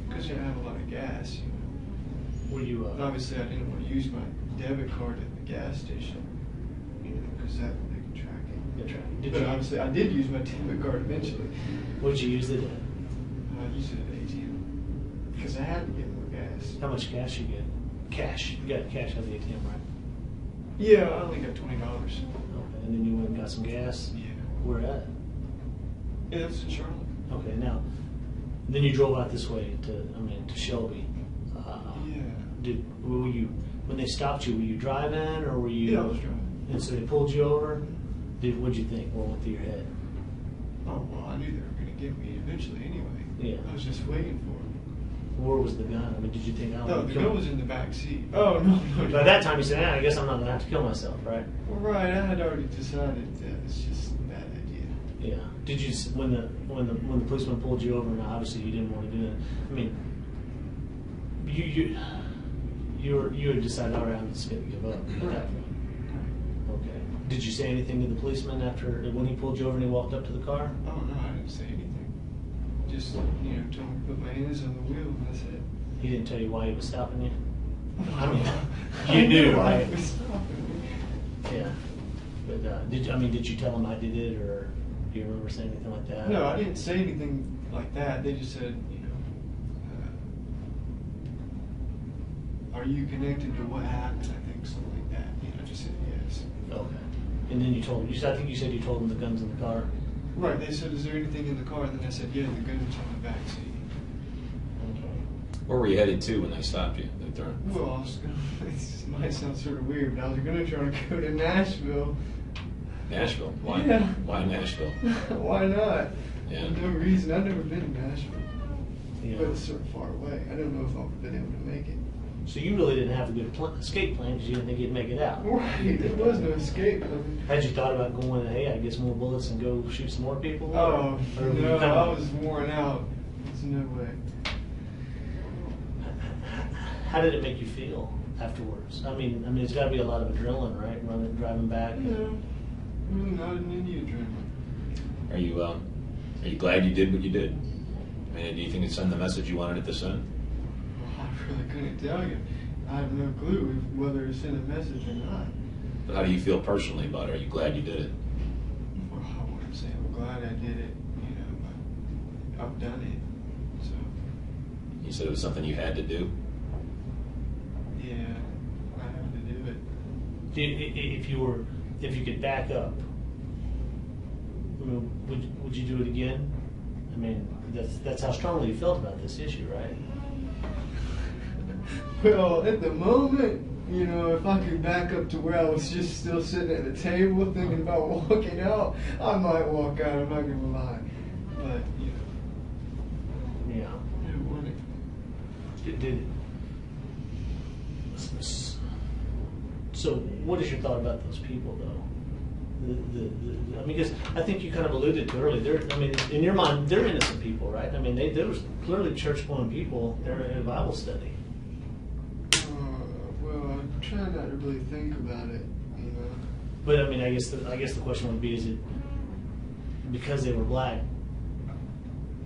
Because you have a lot of gas. Were you? And obviously, I didn't want to use my debit card at the gas station. Because that they could track it. Good try. Did But you? obviously, I did use my debit card eventually. What did you use it at? I used it at ATM because I had to get more gas. How much cash you get? Cash. You got cash at the ATM, right? Yeah, I only got $20. Okay. And then you went and got some gas. Yeah. Where at? Yeah, that's in Charlotte. Okay. Now, then you drove out this way to Shelby. Yeah. Were you when they stopped you? Were you driving or were you? Yeah, I was driving. And so they pulled you over. What'd you think? What went through your head? Oh well, I knew they were going to get me eventually anyway. Yeah. I was just waiting for them. Where was the gun? I mean, did you think? No, the gun was in the back seat. Oh no. By that time, you said, I guess I'm not going to have to kill myself, right? Well, right, I had already decided that it's just a bad idea. Yeah. Did you when the policeman pulled you over? Now, obviously, you didn't want to do it. I mean, you had decided, all right, I'm just going to give up at that point. Okay. Did you say anything to the policeman when he pulled you over and he walked up to the car? Oh no, I didn't say anything. Just told him to put my hands on the wheel and that's it. He didn't tell you why he was stopping you? I mean, I you knew, why right? he was stopping me. Yeah. But did you tell him I did it, or do you remember saying anything like that? No, I didn't say anything like that. They just said, are you connected to what happened? I think something like that. I just said yes. Okay. And then you told him. I think you said you told him the gun's in the car. Right. They said, is there anything in the car? And then I said, yeah, the gun's on the back seat. Where were you headed to when they stopped you? They turned. Well, I was gonna, this might sound sort of weird, but I was going to try to go to Nashville. Nashville. Why? Yeah. Why Nashville? Why not? Yeah. For no reason. I've never been to Nashville. Yeah. But it's sort of far away. I don't know if I've been able to make it. So you really didn't have a good escape plan because you didn't think you'd make it out. Right. There was no escape. Had you thought about going, hey, I get some more bullets and go shoot some more people? Oh, Or were you no, kind I of- was worn out. There's no way. How did it make you feel afterwards? I mean, it's got to be a lot of adrenaline, right? Driving back. No, really not an Indian adrenaline. Are you glad you did what you did? I mean, do you think it sent the message you wanted it to send? Well, I really couldn't tell you. I have no clue whether it sent a message or not. But how do you feel personally about it? Are you glad you did it? Well, I wouldn't say I'm glad I did it, but I've done it. So, You said it was something you had to do. yeah, I have to do it. If you could back up, I mean, would you do it again? I mean, that's how strongly you felt about this issue, right? Well, at the moment, if I could back up to where I was just still sitting at the table thinking about walking out, I might walk out, I'm not going to lie. But, Yeah. I didn't want it. So, what is your thought about those people, though? I mean, because I think you kind of alluded to earlier. In your mind, they're innocent people, right? I mean, there was clearly church-going people. They're in a Bible study. Well, I'm trying not to really think about it, But I mean, I guess the question would be: is it because they were black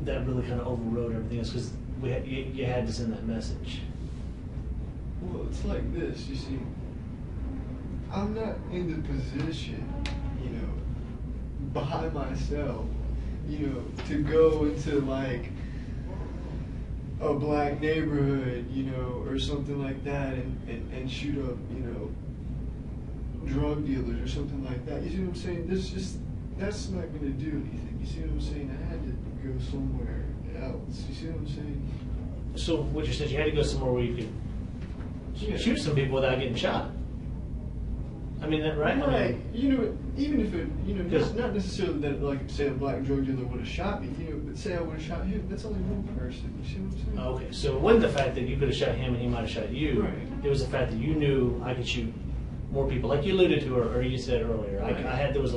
that really kind of overrode everything else? Because you had to send that message. Well, it's like this, you see. I'm not in the position, you know, by myself, you know, to go into like a black neighborhood, you know, or something like that and shoot up, you know, drug dealers or something like that. You see what I'm saying? That's not going to do anything. You see what I'm saying? I had to go somewhere else. You see what I'm saying? So what you said, you had to go somewhere where you could shoot some people without getting shot. I mean, that right? Right. I mean, You know, even if it, you know, not necessarily that, like, say a black drug dealer would have shot me, you know, but say I would have shot him, that's only one person. You see what I'm saying? okay, so it wasn't the fact that you could have shot him and he might have shot you. Right. It was the fact that you knew I could shoot more people, like you alluded to, or you said earlier. Right. There was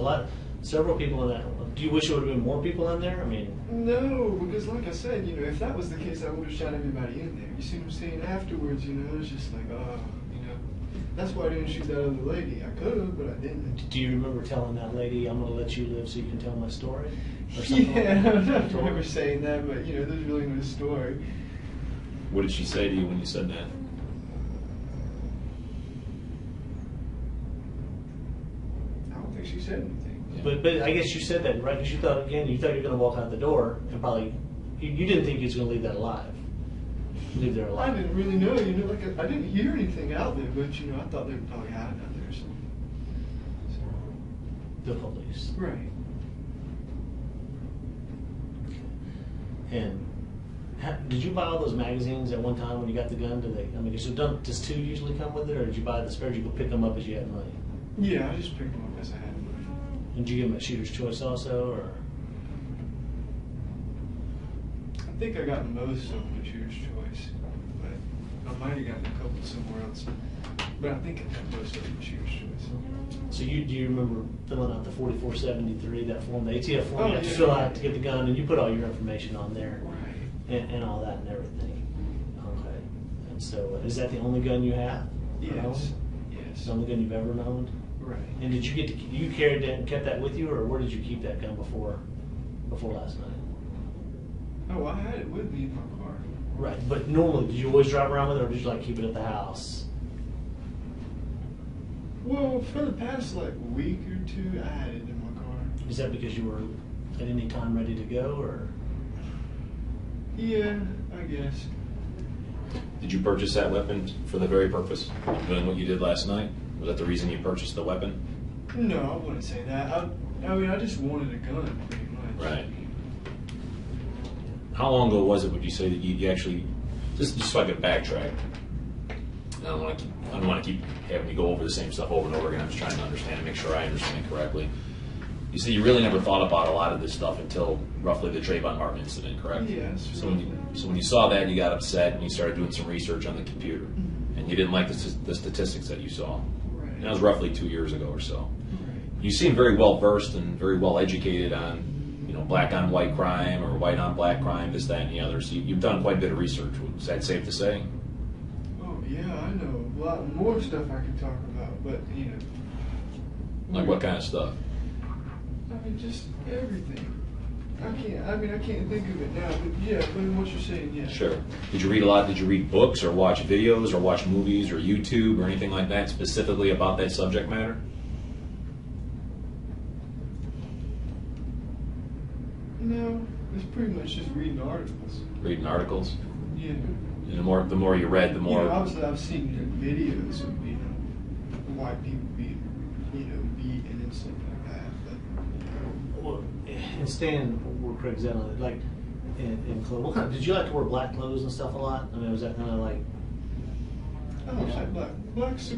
several people in that. Do you wish there would have been more people in there? I mean, No, because like I said, you know, if that was the case, I would have shot everybody in there. You see what I'm saying? Afterwards, you know, it was just like, oh, you know, that's why I didn't shoot that other lady. I could have, but I didn't. do you remember telling that lady, "I'm going to let you live so you can tell my story"? Or something Yeah, like that? I don't remember saying that, but you know, there's really no story. What did she say to you when you said that? I don't think she said anything. But I guess you said that, right? Because you thought you were going to walk out the door and probably you didn't think you was going to leave that alive. Leave there I alive. didn't really know, you know, like I didn't hear anything out there, but you know, I thought they probably had it out there or something. The police. Right. And did you buy all those magazines at one time when you got the gun? Does two usually come with it, or did you buy the spare? Did you go pick them up as you had money? Yeah, I just picked them up as I had money. And did you give them a shooter's choice also, or? I think I got most of them at Shooter's Choice, but I might have gotten a couple somewhere else. But I think I got most of them at Shooter's Choice. So do you remember filling out the 4473, that form, the ATF form you have to yeah. fill out to get the gun, and you put all your information on there, Right. and all that and everything. Okay. And so, is that the only gun you have? Yes. It's Yes. the only gun you've ever owned? Right. And did you carried that and kept that with you, or where did you keep that gun before last night? Oh, I had it with me in my car. Right, but normally, did you always drive around with it, or did you like keep it at the house? Well, for the past like week or two, I had it in my car. Is that because you were at any time ready to go, or? Yeah, I guess. Did you purchase that weapon for the very purpose of doing what you did last night? Was that the reason you purchased the weapon? No, I wouldn't say that. I mean, I just wanted a gun, pretty much. Right. How long ago was it, would you say, that you actually, just so I could backtrack, I don't want to keep having you go over the same stuff over and over again. I'm just trying to understand and make sure I understand it correctly. You see, you really never thought about a lot of this stuff until roughly the Trayvon Martin incident, correct? Yes. So when you saw that, you got upset and you started doing some research on the computer, and you didn't like the statistics that you saw. Right. And that was roughly 2 years ago or so. Right. You seem very well versed and very well educated on, black on white crime or white on black crime, this, that, and the other. So you've done quite a bit of research. Is that safe to say? Oh yeah, I know a lot more stuff I can talk about, but you know. Like what kind of stuff? I mean, just everything. I can't think of it now, but yeah, but what you're saying, yeah. Sure. Did you read a lot? Did you read books or watch videos or watch movies or YouTube or anything like that specifically about that subject matter? No, it's pretty much just reading articles. Reading articles? Yeah. And the more you read, the more. Obviously, I've seen videos of white people being beaten and stuff like that. But Well, and staying where Craig's at on it, like in clothes, what kind did you like to wear black clothes and stuff a lot? I mean, was that kind of like? I don't like black. Black's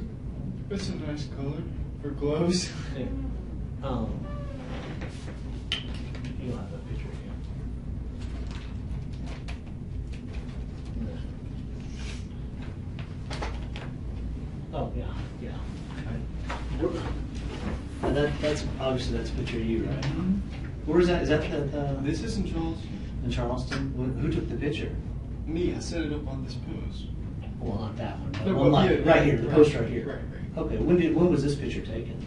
it's a nice color for clothes. Yeah. You don't have that picture here. No. Oh yeah, yeah. And that's obviously that's a picture of you, right? Where is that? Is that the This is in Charleston. in Charleston? Who took the picture? Me, I set it up on this post. Well, not that one. But No, one but line, yeah, right here, the right, post right here. right. Okay, when was this picture taken?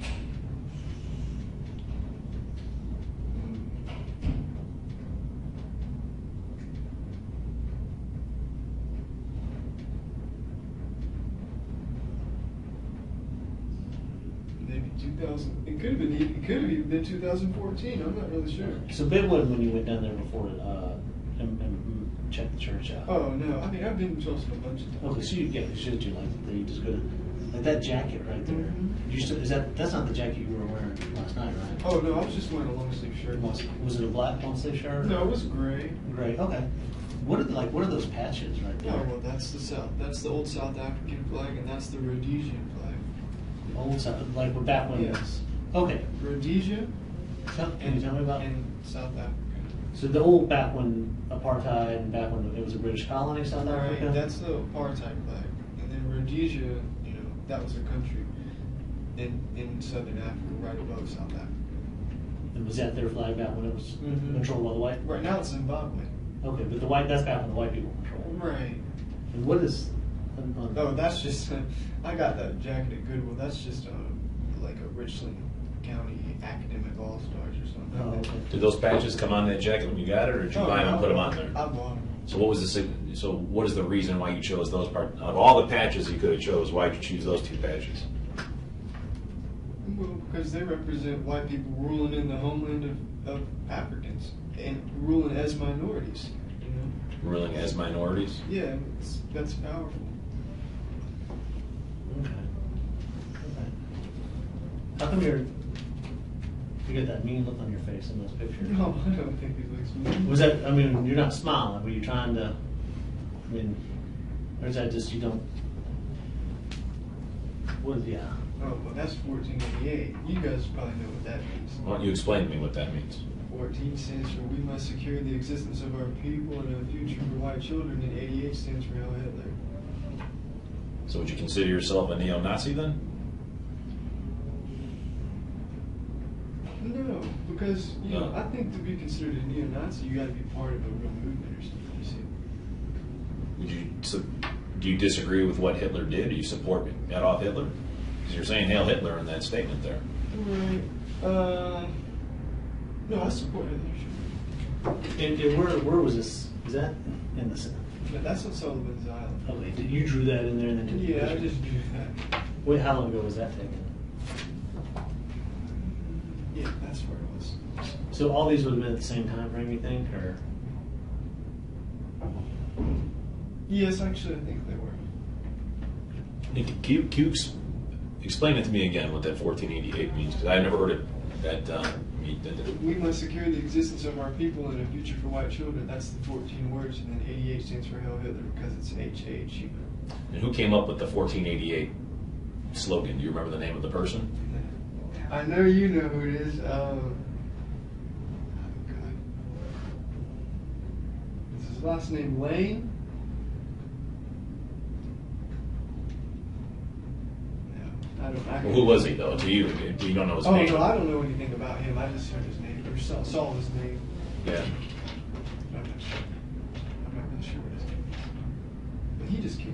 2000. It could have been. It could have even been 2014. I'm not really sure. So big one when you went down there before and checked the church out. Oh no! I mean, I've been to Tulsa a bunch of times. Okay, so you should do like that. You just go to like that jacket right there. You still, that's not the jacket you were wearing last night, right? Oh no! I was just wearing a long sleeve shirt. Was it a black long sleeve shirt? No, it was gray. Gray. Okay. What are those patches right there? Oh well, that's the South. That's the old South African flag, and that's the Rhodesian flag. Old South, like back when. Yes. Okay. Rhodesia. Can you tell me about? In South Africa. So the old back when apartheid and back when it was a British colony, South Africa. Right. That's the apartheid flag, and then Rhodesia. That was a country in southern Africa, right above South Africa. And was that their flag back when it was controlled by the white? Right now it's Zimbabwe. Okay, but that's back when the white people controlled. Right. And what is? Oh, that's just. I got that jacket at Goodwill. That's just like a Richland County Academic All Stars or something. Oh, okay. Did those patches come on that jacket when you got it, or did you buy them and put them on there? I bought them. So what was So what is the reason why you chose those parts? Of all the patches you could have chose, why did you choose those two patches? Well, because they represent white people ruling in the homeland of Africans and ruling as minorities. Ruling as minorities? Yeah, that's powerful. Okay. How come you get that mean look on your face in those pictures? No, I don't think it looks mean. Was that? I mean, you're not smiling. Were you trying to? I mean, or is that just you don't? What? Yeah. Oh, well, that's 1488. You guys probably know what that means. Why don't you explain to me what that means? 14 stands for we must secure the existence of our people and a future for white children, and 88 stands for Heil Hitler. So would you consider yourself a neo-Nazi then? No, because I think to be considered a neo-Nazi, you got to be part of a real movement or something. You see? Do you disagree with what Hitler did? Do you support Adolf Hitler? Because you're saying Hail Hitler in that statement there. Right. No, I support Hitler. And where was this? Is that in the? Yeah, that's on Sullivan's Island. Okay, you drew that in there and then took the Yeah, I picture? just drew that. Wait, how long ago was that taken? Yeah, that's where it was. So all these would have been at the same time frame, you think, or? Yes, actually, I think they were. Can you explain it to me again what that 1488 means? Because I never heard it. We must secure the existence of our people and a future for white children. That's the 14 words, and then 88 stands for Heil Hitler because it's HH. And who came up with the 1488 slogan? Do you remember the name of the person? I know you know who it is. Oh, God. Is his last name Lane? No, I don't. Who was he though? Do you don't know his name? Oh no, I don't know anything about him. I just heard his name or saw his name. Yeah. I'm not sure. I'm not really sure what his name is. But he just came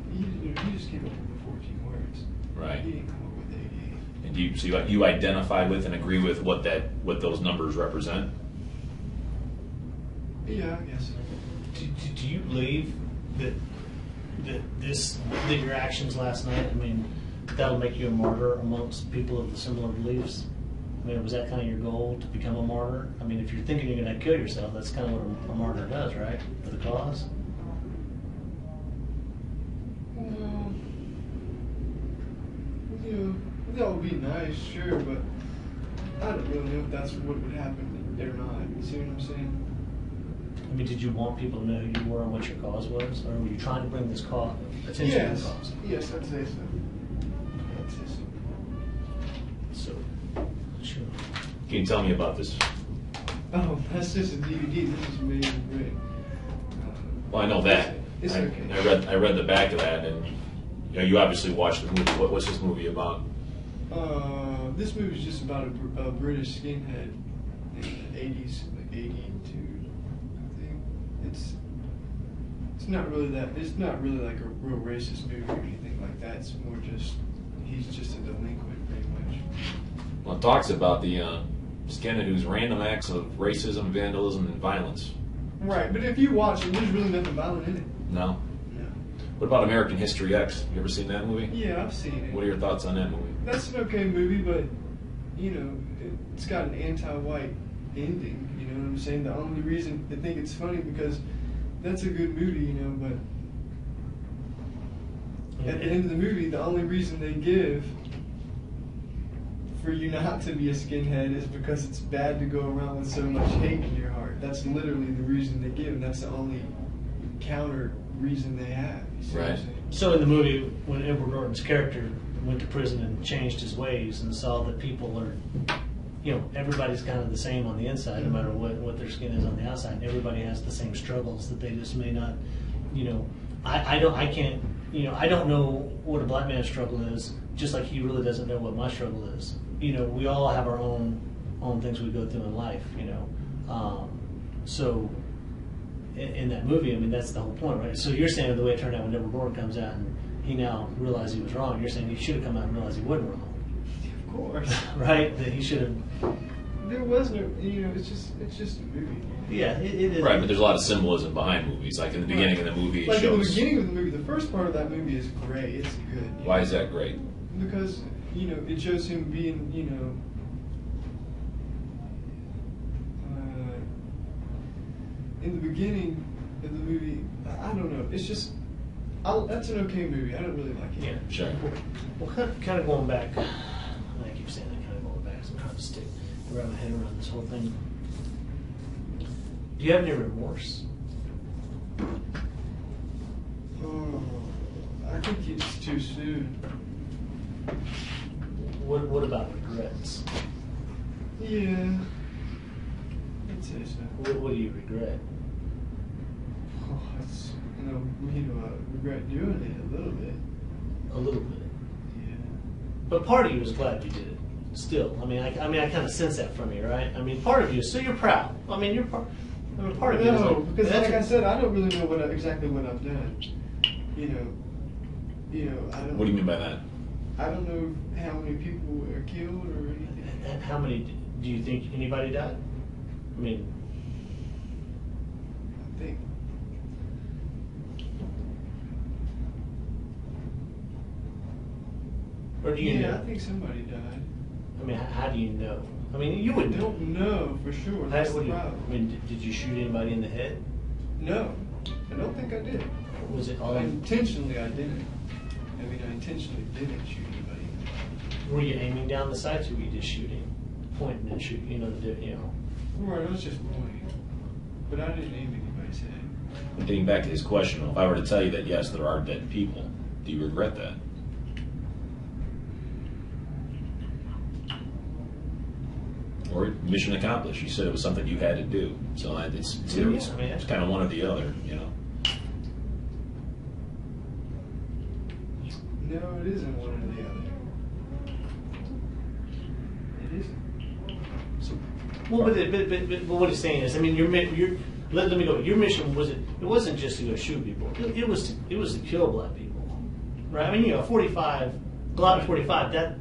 up with the 14 words. Right. He didn't come up with 88. And you identify with and agree with what those numbers represent? Yeah, I guess so. Do you believe that your actions last night? I mean, that'll make you a martyr amongst people of similar beliefs. I mean, was that kind of your goal, to become a martyr? I mean, if you're thinking you're going to kill yourself, that's kind of what a martyr does, right? For the cause. Well, that would be nice, sure, but I don't really know if that's what would happen or not. You see what I'm saying? I mean, did you want people to know who you were and what your cause was, or were you trying to bring this attention to the cause? Yes, I'd say so. So, sure. Can you tell me about this? Oh, that's just a DVD. This is made in Britain. Well, I know that. It's okay. I read the back of that, and you obviously watched the movie. What's this movie about? This movie is just about a British skinhead in the 80s, like 82, I think. It's not really that. It's not really like a real racist movie or anything like that. It's more just he's just a delinquent, pretty much. Well, it talks about the skinhead whose random acts of racism, vandalism, and violence. Right, but if you watch it, there's really nothing violent in it. No. No. What about American History X? You ever seen that movie? Yeah, I've seen it. What are your thoughts on that movie? That's an okay movie, but you know, it's got an anti-white ending. You know what I'm saying? The only reason I think it's funny because that's a good movie, you know, but at the end of the movie, the only reason they give for you not to be a skinhead is because it's bad to go around with so much hate in your heart. That's literally the reason they give, and that's the only counter reason they have. You see what I'm Right. saying? So in the movie, when Edward Norton's character went to prison and changed his ways and saw that people are, you know, everybody's kind of the same on the inside, no matter what their skin is on the outside. And everybody has the same struggles that they just may not, you know. I can't, you know, I don't know what a black man's struggle is, just like he really doesn't know what my struggle is. You know, we all have our own things we go through in life, you know. So in that movie, I mean, that's the whole point, right? So you're saying the way it turned out when Edward Norton comes out and he now realized he was wrong, you're saying he should have come out and realized he wasn't wrong. Of course. Right? That he should have. There was no, you know, it's just a movie. Yeah, it is. Right, but there's a lot of symbolism behind movies. Like in the beginning of the movie, it Like in the shows. beginning of the movie, the first part of that movie is great. It's good. you Why know? is that great? Because, you know, it shows him being, you know, in the beginning of the movie, I don't know. It's just, that's an okay movie. I don't really like it. Yeah. Sure. Well, kind of going back. I keep saying that, kind of going back. So I'm trying to stick around my head around this whole thing. Do you have any remorse? Oh, I think it's too soon. What about regrets? Yeah. I'd say so. What do you regret? Oh, it's, you know, I regret doing it a little bit. A little bit. Yeah. But part of you is glad you did it. Still, I mean, I kind of sense that from you, right? I mean, part of you. So you're proud. I mean, you're part. I mean, part of you is No, like, because that's like I said, I don't really know exactly what I've done. You know, I don't. What do you mean by that? I don't know how many people are killed or anything. And how many do you think anybody died? I mean, I think. or do you Yeah, know? I think somebody died. I mean, how do you know? I mean, you would I know. don't know for sure. That's What the do you- problem. I mean, did you shoot anybody in the head? No, I don't think I did. Was it all? Intentionally, I didn't. I mean, I intentionally didn't shoot anybody. Were you aiming down the sights, or were you just shooting, pointing and shooting? You know, Right, I was just pointing, but I didn't aim anybody's head. But getting back to his question, if I were to tell you that yes, there are dead people, do you regret that? Or mission accomplished? You said it was something you had to do, so it's Yeah, I mean, it's kind of one or the other, you know. No, it isn't one or the other. It isn't. So, Well, but what he's saying is, I mean, let me go. Your mission was it wasn't just to go shoot people. It was to kill black people, right? I mean, you know, 45, Glock 45. That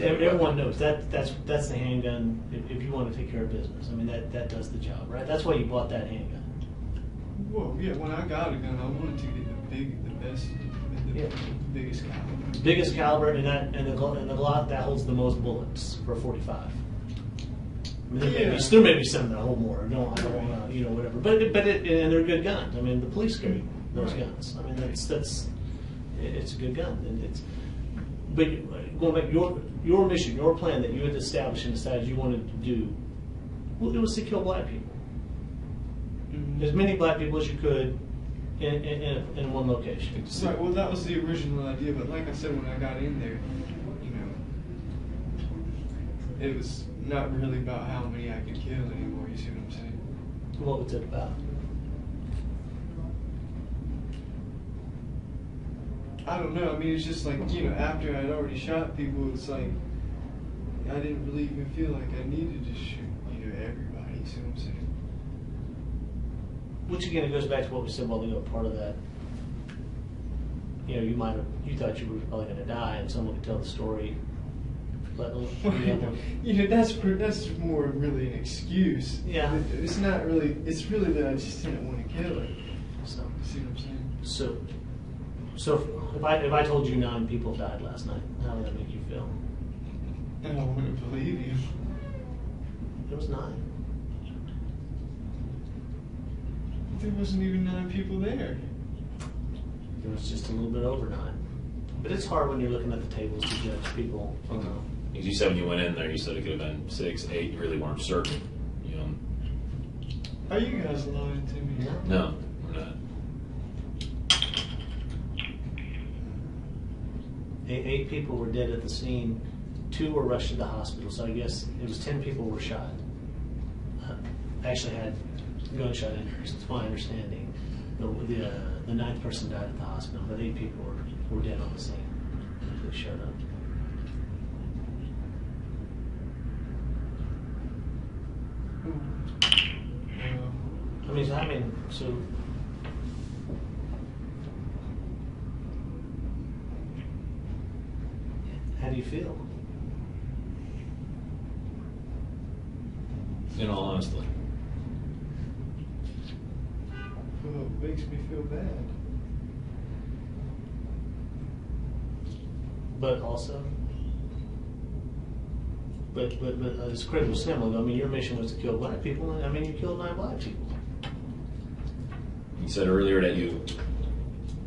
everyone knows that's the handgun. If you want to take care of business, I mean that does the job, right? That's why you bought that handgun. Well, yeah. When I got a gun, I wanted to get the best, Yeah. biggest caliber. Biggest caliber, and the Glock that holds the most bullets for 45. I mean, there may be some that hold more. No, I don't want to, you know, whatever. But and they're good guns. I mean, the police carry those guns. I mean, it's a good gun, and it's. But going back, your mission, your plan that you had established and decided you wanted to do, well, it was to kill black people, as many black people as you could, in one location. Right. Well, that was the original idea, but like I said, when I got in there, you know, it was not really about how many I could kill anymore. You see what I'm saying? What was it about? I don't know. I mean, it's just like, you know, after I'd already shot people, it's like I didn't really even feel like I needed to shoot, you know, everybody. You see what I'm saying? Which again, it goes back to what we said a while ago. Part of that, you know, you thought you were probably going to die, and someone could tell the story. You know, that's more really an excuse. Yeah. It's not really. It's really that I just didn't want to kill her. So, You see what I'm saying? so if I told you 9 people died last night, how would that make you feel? I don't want to believe you. It was 9. There wasn't even 9 people there. It was just a little bit over 9. But it's hard when you're looking at the tables to judge people. Because you said when you went in there, you said it could have been 6, 8. You really weren't certain. You know. Are you guys lying to me? No, we're not. 8 people were dead at the scene. 2 were rushed to the hospital. So I guess it was 10 people were shot. Actually had gunshot injuries. It's my understanding. The 9th person died at the hospital, but 8 people were dead on the scene. They showed up. I mean, so how do you feel? In all honesty. Well, it makes me feel bad. But also, but as Craig was saying, I mean, your mission was to kill black people. I mean, you killed 9 black people. You said earlier that you,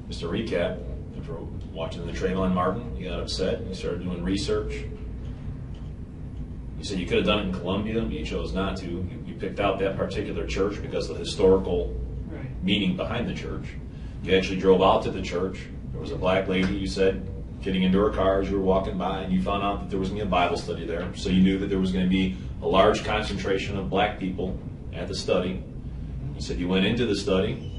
just to recap, after watching the Trayvon Martin, you got upset. You started doing research. You said you could have done it in Columbia, but you chose not to. You picked out that particular church because of the historical meaning behind the church. You actually drove out to the church. There was a black lady, you said, getting into her car as you were walking by, and you found out that there was going to be a Bible study there. So you knew that there was going to be a large concentration of black people at the study. You said you went into the study.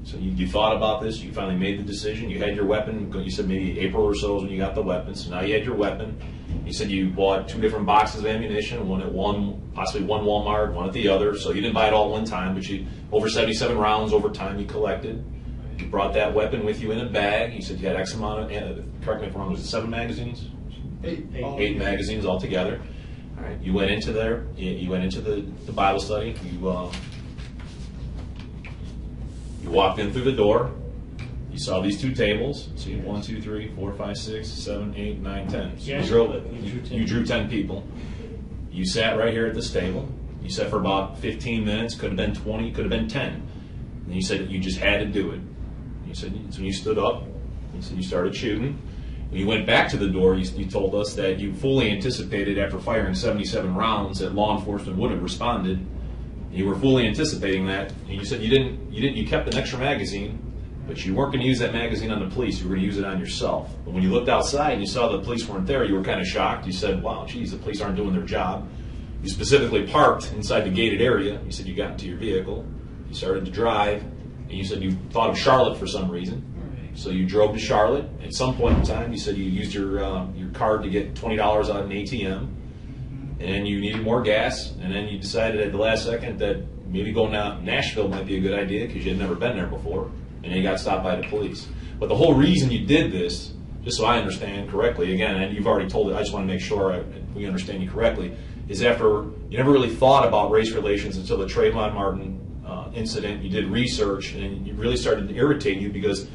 So you thought about this. You finally made the decision. You had your weapon. You said maybe April or so is when you got the weapon. So now you had your weapon. You said you bought 2 different boxes of ammunition, one at one, possibly one Walmart, one at the other. So you didn't buy it all at one time, but you over 77 rounds over time you collected. You brought that weapon with you in a bag. You said you had X amount of, correct me if I'm wrong, was it 7 magazines? 8 magazines altogether. All right. You went into there. You went into the Bible study. You walked in through the door. You saw these 2 tables. So you had 1, 2, 3, 4, 5, 6, 7, 8, 9, 10. So you drew 10 people. You sat right here at this table. You sat for about 15 minutes. Could have been 20. Could have been 10. And you said you just had to do it. You said so when you stood up. You said you started shooting. When you went back to the door, you told us that you fully anticipated after firing 77 rounds that law enforcement would have responded. You were fully anticipating that, and you said you kept an extra magazine, but you weren't going to use that magazine on the police. You were going to use it on yourself. But when you looked outside and you saw the police weren't there, you were kind of shocked. You said, "Wow, geez, the police aren't doing their job." You specifically parked inside the gated area. You said you got into your vehicle. You started to drive, and you said you thought of Charlotte for some reason. So you drove to Charlotte. At some point in time, you said you used your card to get $20 out of an ATM. And you needed more gas, and then you decided at the last second that maybe going to Nashville might be a good idea because you had never been there before, and then you got stopped by the police. But the whole reason you did this, just so I understand correctly, again, and you've already told it, I just want to make sure we understand you correctly, is after you never really thought about race relations until the Trayvon Martin incident. You did research, and it really started to irritate you because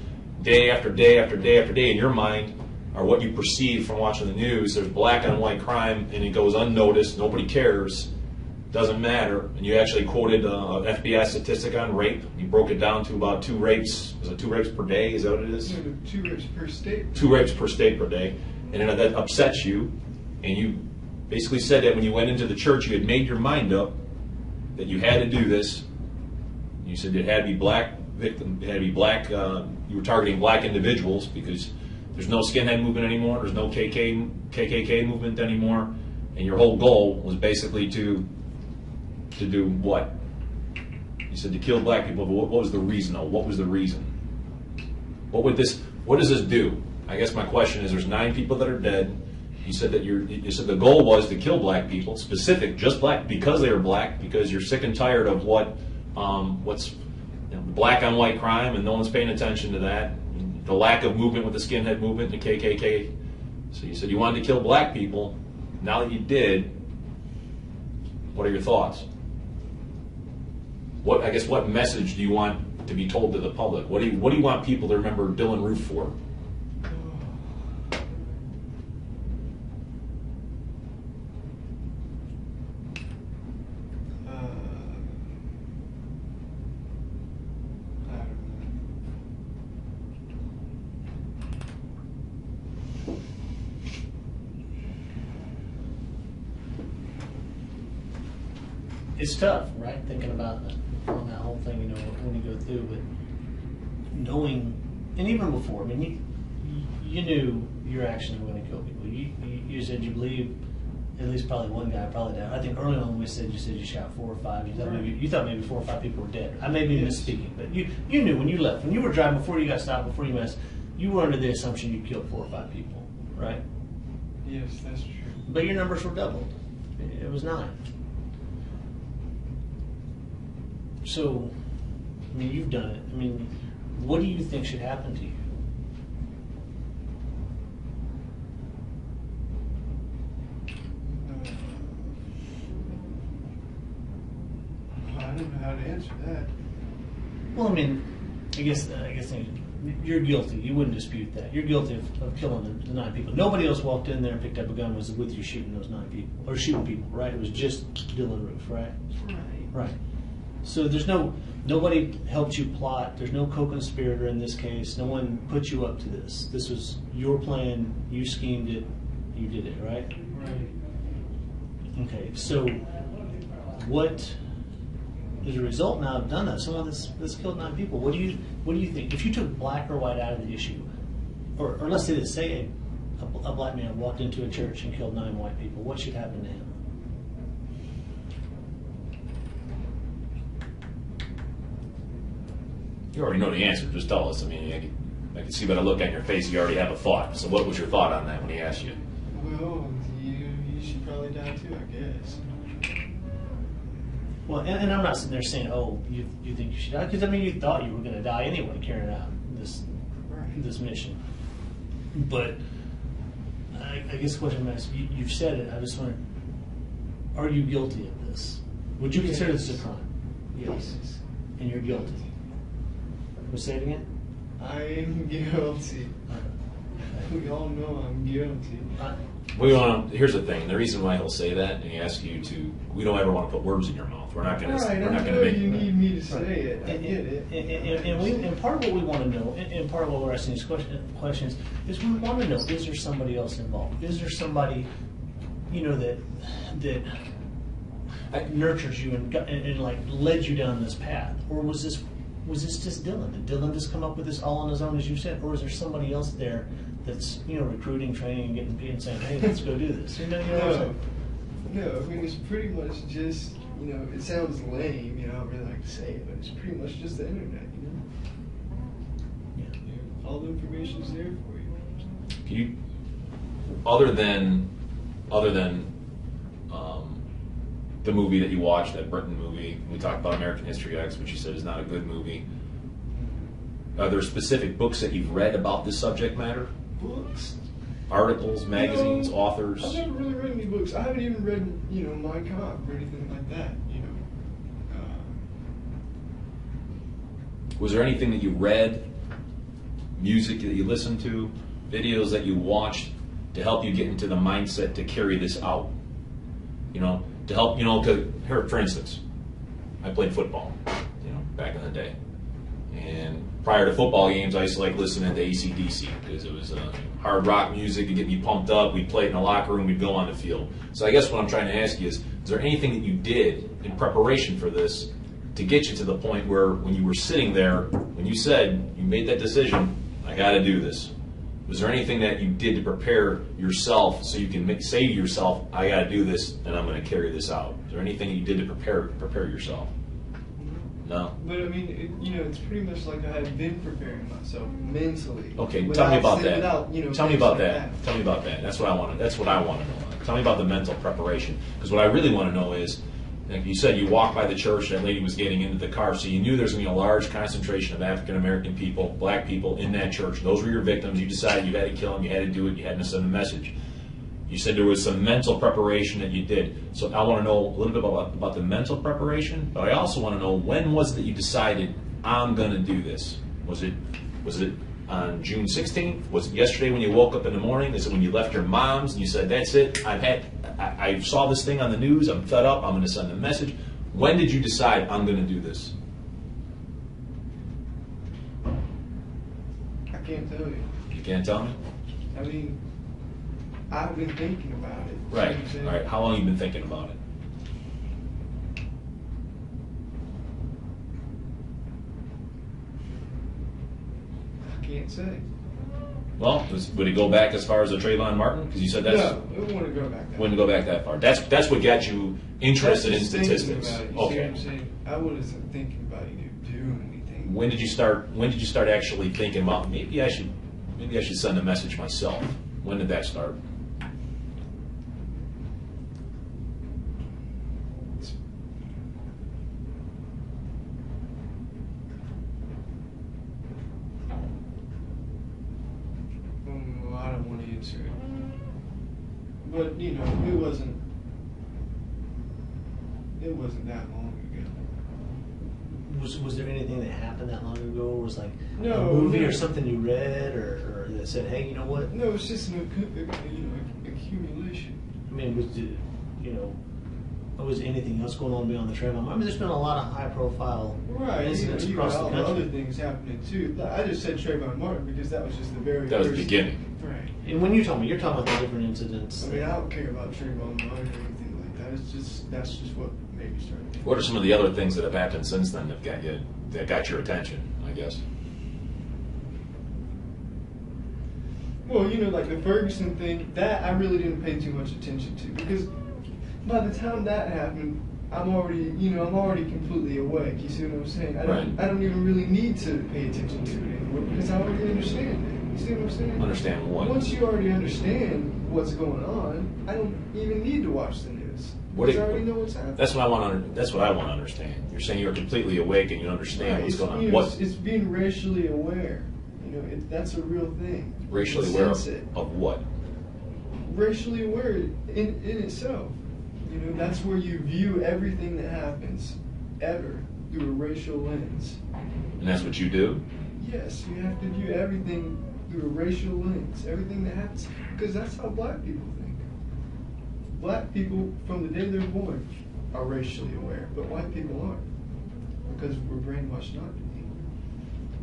day after day after day after day in your mind, or what you perceive from watching the news, there's black on white crime and it goes unnoticed, nobody cares, doesn't matter. And you actually quoted an FBI statistic on rape. You broke it down to about 2 rapes. Was it 2 rapes per day? Is that what it is? 2 rapes per state. 2 rapes per state per day. And then that upsets you. And you basically said that when you went into the church, you had made your mind up that you had to do this. You said it had to be black victim, it had to be black, you were targeting black individuals because there's no skinhead movement anymore. There's no KKK movement anymore. And your whole goal was basically to do what? You said to kill black people, but what was the reason though? What was the reason? What does this do? I guess my question is there's 9 people that are dead. You said that you said the goal was to kill black people, specific, just black, because they are black, because you're sick and tired of what's black on white crime and no one's paying attention to that. The lack of movement with the skinhead movement, the KKK. So you said you wanted to kill black people. Now that you did, what are your thoughts? What message do you want to be told to the public? What do you want people to remember Dylann Roof for? it's tough, right? Thinking about on that whole thing, you know, when you go through, but knowing, and even before, I mean, you knew your actions were going to kill people. You said you believe at least probably one guy probably died. I think early on you said you shot 4 or 5. You thought maybe 4 or 5 people were dead. I may be misspeaking, but you knew when you left, when you were driving, before you got stopped, before you messed, you were under the assumption you killed 4 or 5 people, right? Yes, that's true. But your numbers were doubled. It was 9. So, I mean, you've done it. I mean, what do you think should happen to you? I don't know how to answer that. Well, I mean, I guess you're guilty. You wouldn't dispute that. You're guilty of killing the 9 people. Nobody else walked in there and picked up a gun and was with you shooting those 9 people. Or shooting people, right? It was just Dylann Roof, right? Right. Right. So there's nobody helped you plot. There's no co-conspirator in this case. No one put you up to this. This was your plan. You schemed it. You did it, right? Right. Okay. So what, as a result now of done that, someone that's killed 9 people, what do you think? If you took black or white out of the issue, or let's say this, say a black man walked into a church and killed 9 white people, what should happen to him? You already know the answer. Just tell us. I mean, I can see by the look on your face you already have a thought. So what was your thought on that when he asked you? Well, you should probably die too, I guess. Well, and I'm not sitting there saying, oh, you think you should die, because I mean, you thought you were going to die anyway carrying out this mission. But I guess the question I'm asking, you've said it. I just wonder, are you guilty of this? Would you consider this a crime? Yes. And you're guilty. We'll say it again? I am guilty. We all know I'm guilty. Here's the thing. The reason why he'll say that and he asks you to, we don't ever want to put words in your mouth. We're not going to. Right, We're not I going know to make you need me to say it. I get it. And part of what we want to know, and part of what we're asking these questions, is we want to know: is there somebody else involved? Is there somebody, that nurtures you and like led you down this path, or was this just Dylann? Did Dylann just come up with this all on his own, as you said, or is there somebody else there that's recruiting, training, and getting paid and saying, "Hey, let's go do this"? No, I mean it's pretty much just it sounds lame, I don't really like to say it, but it's pretty much just the internet, Yeah. All the information's there for you. Can you, other than the movie that you watched, that Britain movie, we talked about American History X, which you said is not a good movie. Are there specific books that you've read about this subject matter? Books? Articles, magazines, authors? I've never really read any books. I haven't even read, Mein Kampf or anything like that, Was there anything that you read, music that you listened to, videos that you watched to help you get into the mindset to carry this out? To help, here, for instance, I played football, back in the day. And prior to football games, I used to like listening to AC/DC because it was hard rock music to get me pumped up. We'd play it in the locker room, we'd go on the field. So I guess what I'm trying to ask you is there anything that you did in preparation for this to get you to the point where when you were sitting there, when you said you made that decision, I got to do this, was there anything that you did to prepare yourself so you can say to yourself, I got to do this and I'm going to carry this out? Is there anything you did to prepare yourself? No? But I mean, it's pretty much like I had been preparing myself mentally. Okay, tell me about that. Tell me about like that. Tell me about that. That's what I want to know. Tell me about the mental preparation. Because what I really want to know is, like you said, you walked by the church, that lady was getting into the car, so you knew there's going to be a large concentration of African American people, black people in that church. Those were your victims. You decided you had to kill them, you had to do it, you had to send a message. You said there was some mental preparation that you did. So I want to know a little bit about the mental preparation, but I also want to know, when was it that you decided, I'm going to do this? Was it on June 16th? Was it yesterday when you woke up in the morning? Is it when you left your mom's and you said, that's it, I saw this thing on the news, I'm fed up, I'm going to send a message? When did you decide, I'm going to do this? I can't tell you. You can't tell me? I mean, I've been thinking about it. Right. You know what I'm saying? All right. How long have you been thinking about it? can't say. Well, would it go back as far as the Trayvon Martin? Because you said that's No, it wouldn't go back that wouldn't go back that far. That's what got you interested in That's just thinking statistics. about it, you see what I'm saying? I wasn't thinking about you doing anything. When did you start actually thinking about maybe I should send a message myself? When did that start? I don't want to answer it. But, you know, it wasn't that long ago. Was there anything that happened that long ago? Or was like No, a movie no. or something you read or that said, hey, you know what? No, it's just an accumulation. I mean, was anything else going on beyond the Trayvon? I mean, there's been a lot of high-profile Right, incidents you across got the all the country. other things happening too. Like, I just said Trayvon Martin because that was just the very That was first. the beginning. Right. And when you're talking about the different incidents. I mean, I don't care about Trayvon Martin or anything like that. That's just what made me start thinking. What are some of the other things that have happened since then that got your attention? I guess. Well, you know, like the Ferguson thing, that I really didn't pay too much attention to because by the time that happened, I'm already completely awake. You see what I'm saying? I don't even really need to pay attention to it anymore because I already understand it. You see what I'm saying? Understand what? Once you already understand what's going on, I don't even need to watch the news because I already know what's happening. That's what I want to understand. You're saying you're completely awake and you understand what's going on. You know, What it's being racially aware. You know, that's a real thing. racially aware Sense it. of what? Racially aware in itself. You know, that's where you view everything that happens ever through a racial lens. And that's what you do? Yes, you have to view everything through a racial lens. Everything that happens, because that's how black people think. Black people, from the day they're born, are racially aware, but white people aren't, because we're brainwashed not to be.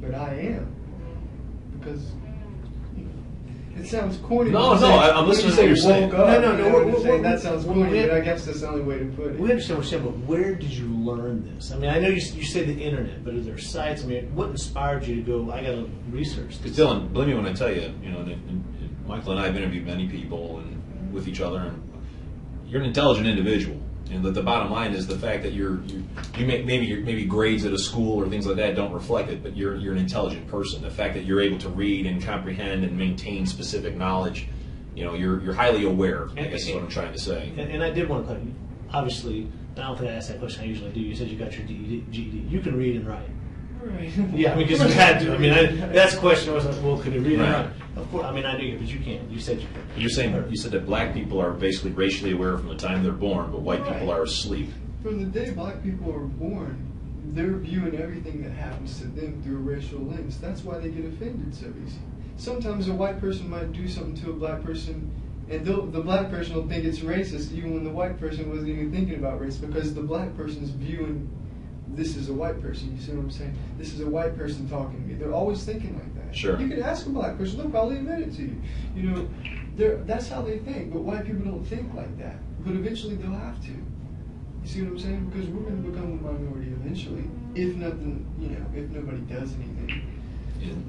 But I am, because you know, it sounds corny. No, when you no, say- I'm listening when to what you you're say saying. woke up, No, you know what I'm we're- saying? That sounds we're- corny, we're- but I guess that's the only way to put it. We understand what you're saying, but where did you learn this? I mean, I know you say the internet, but are there sites? I mean, what inspired you to go, I got to research Because this? Dylan, believe me when I tell you, you know, and Michael and I have interviewed many people and with each other, and you're an intelligent individual. And the bottom line is the fact that you make maybe grades at a school or things like that don't reflect it, but you're an intelligent person. The fact that you're able to read and comprehend and maintain specific knowledge, you know, you're highly aware. I guess is what I'm trying to say. And I did want to put, obviously, I don't think I asked that question I usually do. You said you got your GED. You can read and write. Right. Yeah, I mean, because you had to. I mean, that's the question. I was like, well, could you read and Right. write? Of course. I mean, I knew it, but you can't. You said you could. You're saying you said that black people are basically racially aware from the time they're born, but white people Right. are asleep. From the day black people are born, they're viewing everything that happens to them through a racial lens. That's why they get offended so easy. Sometimes a white person might do something to a black person, and the black person will think it's racist, even when the white person wasn't even thinking about race, because the black person's viewing this is a white person. You see what I'm saying? This is a white person talking to me. They're always thinking like that. Sure. You can ask a black person; they'll probably admit it to you. You know, that's how they think. But white people don't think like that. But eventually, they'll have to. You see what I'm saying? Because we're going to become a minority eventually, if nothing, you know, if nobody does anything.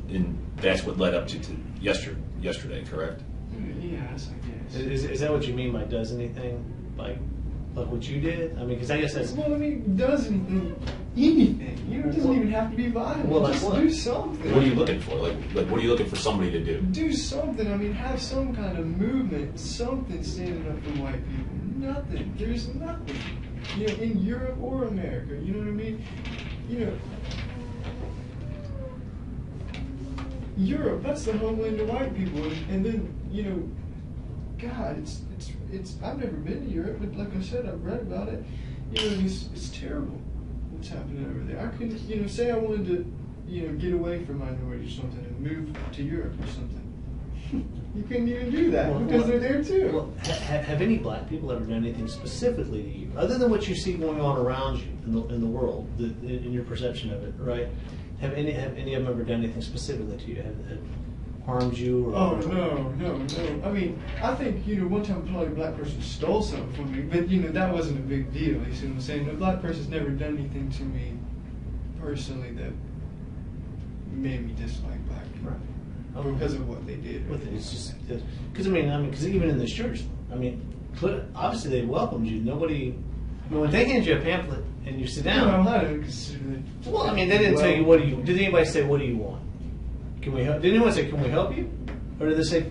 And that's what led up to yesterday, correct? Yes, I guess. Is that what you mean by does anything? Like what you did? I mean, because I guess that's. Well, I mean, does anything? Anything. You know, it doesn't even have to be violent. Well, like just what? do something. What are you looking for? Like what are you looking for somebody to do? Do something. I mean, have some kind of movement, something standing up for white people. Nothing. There's nothing. You know, in Europe or America. You know what I mean? You know, Europe, that's the homeland of white people. And then, you know, God, it's. I've never been to Europe, but like I said, I've read about it. You know, it's terrible what's happening over there. I couldn't, you know, say I wanted to, you know, get away from minorities or something and move to Europe or something. You couldn't even do that because they're there too. Well, have any black people ever done anything specifically to you, other than what you see going on around you in the world, in your perception of it, right? Have any of them ever done anything specifically to you? Have harmed you? Or, Oh, no. I mean, I think, you know, one time probably a black person stole something from me, but, you know, that wasn't a big deal. You see what I'm saying? A black person's never done anything to me personally that made me dislike black people. Right. because of what they did. With it, it's just because because even in this church, obviously they welcomed you. Nobody, when they hand you a pamphlet and you sit down. I don't consider it. Well, they didn't tell you what do you. Did anybody say what do you want? Can we help? Did anyone say can we help you, or did they say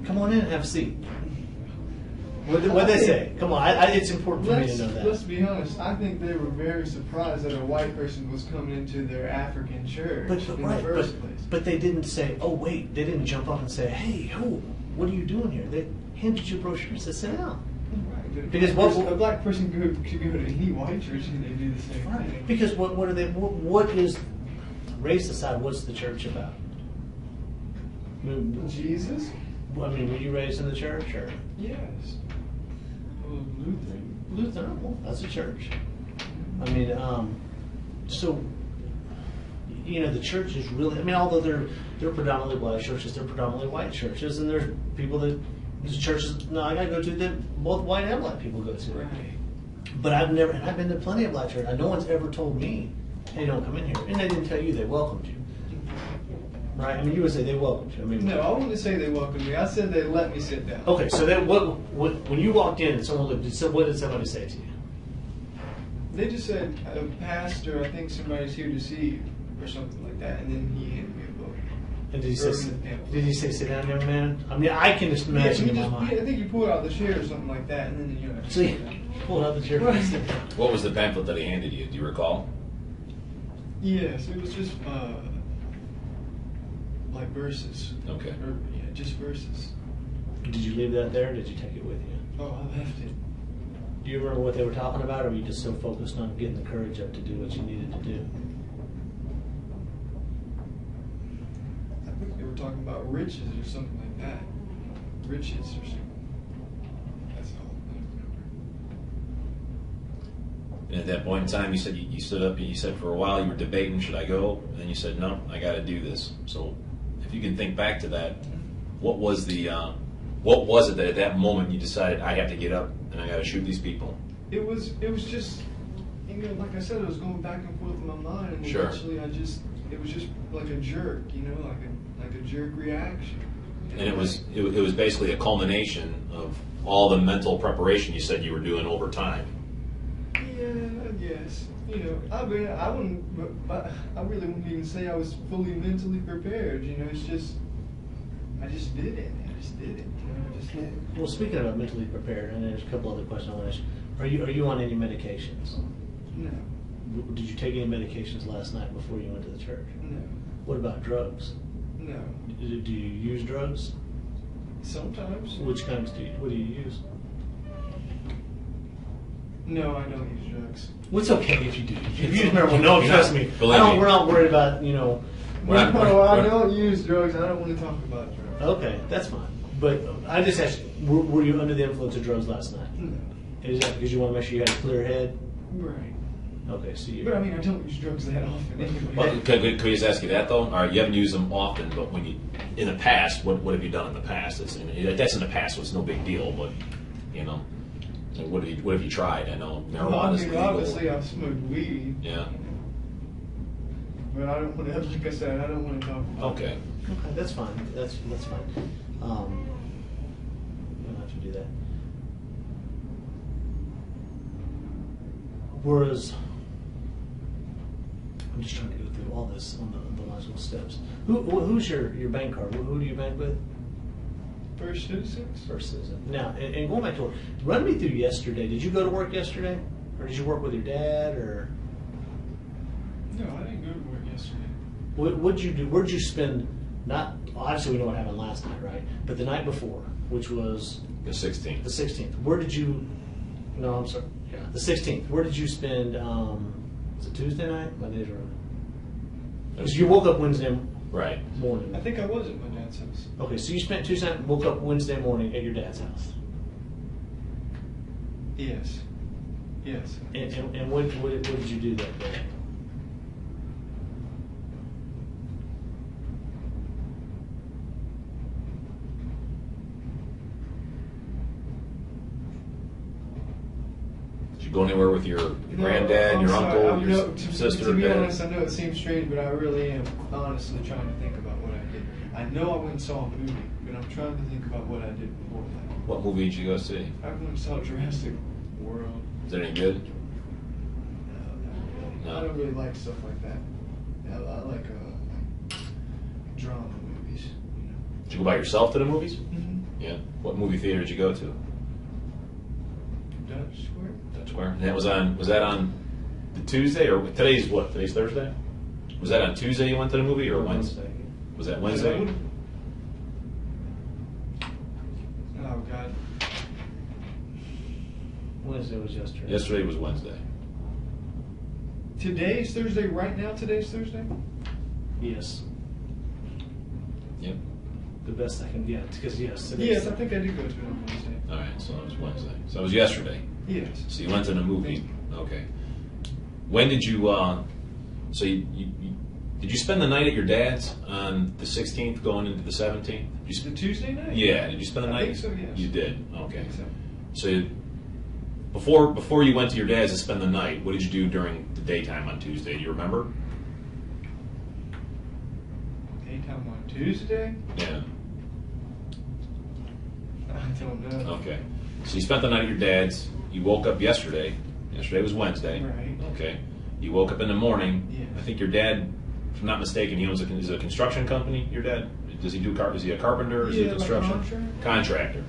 come on in and have a seat? What did they say? Come on, it's important for me to know that. Let's be honest. I think they were very surprised that a white person was coming into their African church in the first place. But they didn't say, oh wait, they didn't jump up and say, hey, what are you doing here? They handed you a brochure and said, sit down. Right. Because a black person could go to any white church and they do the same thing. Because what is, race aside, what's the church about? Jesus? Were you raised in the church or? Yes. Well, Lutheran. Lutheran, well, that's a church. So, the church is really, although they're predominantly black churches, they're predominantly white churches, and there's people that, there's churches, I gotta go to that both white and black people go to. Right. But I've been to plenty of black churches. No one's ever told me, hey, don't come in here. And they didn't tell you they welcomed you. Right? You would say they welcomed you. No, I wouldn't say they welcomed me. I said they let me sit down. Okay, so then when you walked in and someone looked, what did somebody say to you? They just said, Pastor, I think somebody's here to see you, or something like that, and then he handed me a book. And did he say sit down, young man? I can just imagine in my mind. I think you pulled out the chair or something like that, and then you So you pulled out the chair. What was the pamphlet that he handed you? Do you recall? Yes, it was just like verses. Okay. Just verses. Did you leave that there, or did you take it with you? Oh, I left it. Do you remember what they were talking about, or were you just so focused on getting the courage up to do what you needed to do? I think they were talking about riches or something like that. Riches or something. That's all. I don't remember. And at that point in time, you said you stood up and you said for a while you were debating, should I go? And then you said, no, I got to do this. So if you can think back to that, what was it that at that moment you decided I have to get up and I got to shoot these people? It was just, like I said, it was going back and forth in my mind, and Sure. eventually it was just like a jerk, like a jerk reaction. And it was basically a culmination of all the mental preparation you said you were doing over time. Yeah, yes. I really wouldn't even say I was fully mentally prepared. It's just, I just did it. I just did it. I just did it. Well, speaking about mentally prepared, and there's a couple other questions I want to ask you. Are you on any medications? No. Did you take any medications last night before you went to the church? No. What about drugs? No. Do you use drugs? Sometimes. Which kinds what do you use? No, I don't use drugs. Well, it's okay if you do. If you use marijuana, no, trust me. Believe me. We're not worried about, I don't use drugs. I don't want to talk about drugs. Okay, that's fine. But I just asked you, were you under the influence of drugs last night? No. Is that because you want to make sure you had a clear head? Right. Okay, so you. But I don't use drugs that often anyway. Well, could we just ask you that though? All right, you haven't used them often, but in the past, what have you done in the past? That's in the past, so it's no big deal. But so what have you tried? I know marijuana is legal. Obviously I've smoked weed. Yeah. But I don't want to, like I said, I don't want to talk about Okay. Okay, that's fine. That's fine. You don't have to do that. Whereas, I'm just trying to go through all this on the logical steps. Who's your bank card? Who do you bank with? First Citizens? First Citizen. Now, and going back to work, run me through yesterday. Did you go to work yesterday, or did you work with your dad, or? No, I didn't go to work yesterday. What'd you do? Where'd you spend? Not obviously we know what happened last night, right? But the night before, which was The 16th. the 16th. Where did you? No, I'm sorry. Yeah, the 16th. Where did you spend? Was it Tuesday night? My days are wrong. Because you woke up Wednesday Right. morning. I think I was at my dad's house. Okay, so you spent Tuesday night, woke up Wednesday morning at your dad's house. Yes. Yes. And what did you do that day? Did you go anywhere with your No, granddad, I'm your sorry. uncle, your To sister, be dad? honest, I know it seems strange, but I really am honestly trying to think about what I did. I know I went and saw a movie, but I'm trying to think about what I did before that. What movie did you go see? I went and saw Jurassic World. Is it any good? No, not really. No. I don't really like stuff like that. I like drama movies. You know. Did you go by yourself to the movies? Mm-hmm. Yeah. What movie theater did you go to? Dutch Square. Dutch Square. And that was that on the Tuesday or today's what? Today's Thursday. Was that on Tuesday you went to the movie or Wednesday? Was that Wednesday? Oh God. Wednesday was yesterday. Yesterday was Wednesday. Today's Thursday. Right now, today's Thursday. Yes. Yep. The best I can get, because yes. today's Yes, I Thursday. think I did go to it on Wednesday. All right. So it was Wednesday. So it was yesterday. Yes. So you went to the movie. Okay. When did you? So did you spend the night at your dad's on the 16th, going into the 17th? The Tuesday night? Yeah. Did you spend the I night? think so, yes. You did. I Okay. think so. So before you went to your dad's to spend the night, what did you do during the daytime on Tuesday? Do you remember? Daytime on Tuesday? Yeah. I don't know. Okay. So you spent the night at your dad's. You woke up yesterday. Yesterday was Wednesday. Right. Okay. You woke up in the morning. Yes. I think your dad, if I'm not mistaken, he owns is it a construction company. Your dad? Does he do is he a carpenter? Is he a Yeah, like construction contractor.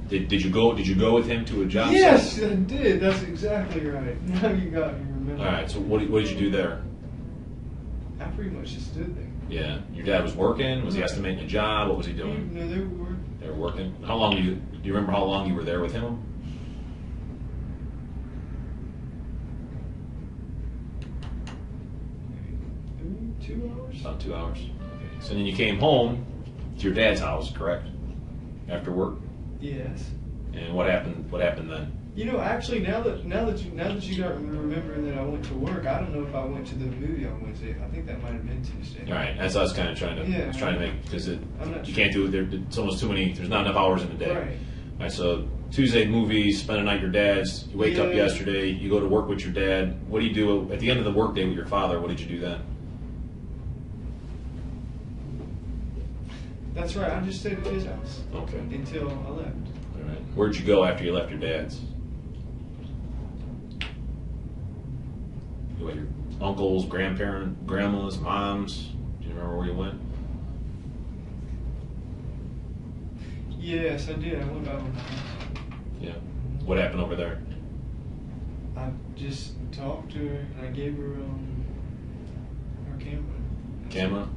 Did you go with him to a job Yes, site? I did. That's exactly right. Now you remember. All right. So what did you do there? I pretty much just stood there. Yeah. Your dad was working. Was he estimating a job? What was he doing? No, they were. They were working. How long do you remember how long you were there with him? Maybe 2 hours. About 2 hours. Okay. So then you came home to your dad's house, correct? After work. Yes. And what happened? What happened then? You know, actually, now that you got remembering that I went to work, I don't know if I went to the movie on Wednesday. I think that might have been Tuesday. All right. That's what I was kind of trying to. Yeah. I was trying to make because I'm not you sure. can't do it. It's almost too many. There's not enough hours in the day. Right. All right. So Tuesday movies, spend a night at your dad's. You wake up Yeah. yesterday. You go to work with your dad. What do you do at the end of the workday with your father? What did you do then? That's right. I just stayed at his house Okay. until I left. All right. Where'd you go after you left your dad's? You went your uncles, grandmas, moms. Do you remember where you went? Yes, I did. I went by my house. Yeah. What happened over there? I just talked to her and I gave her her camera. Camera.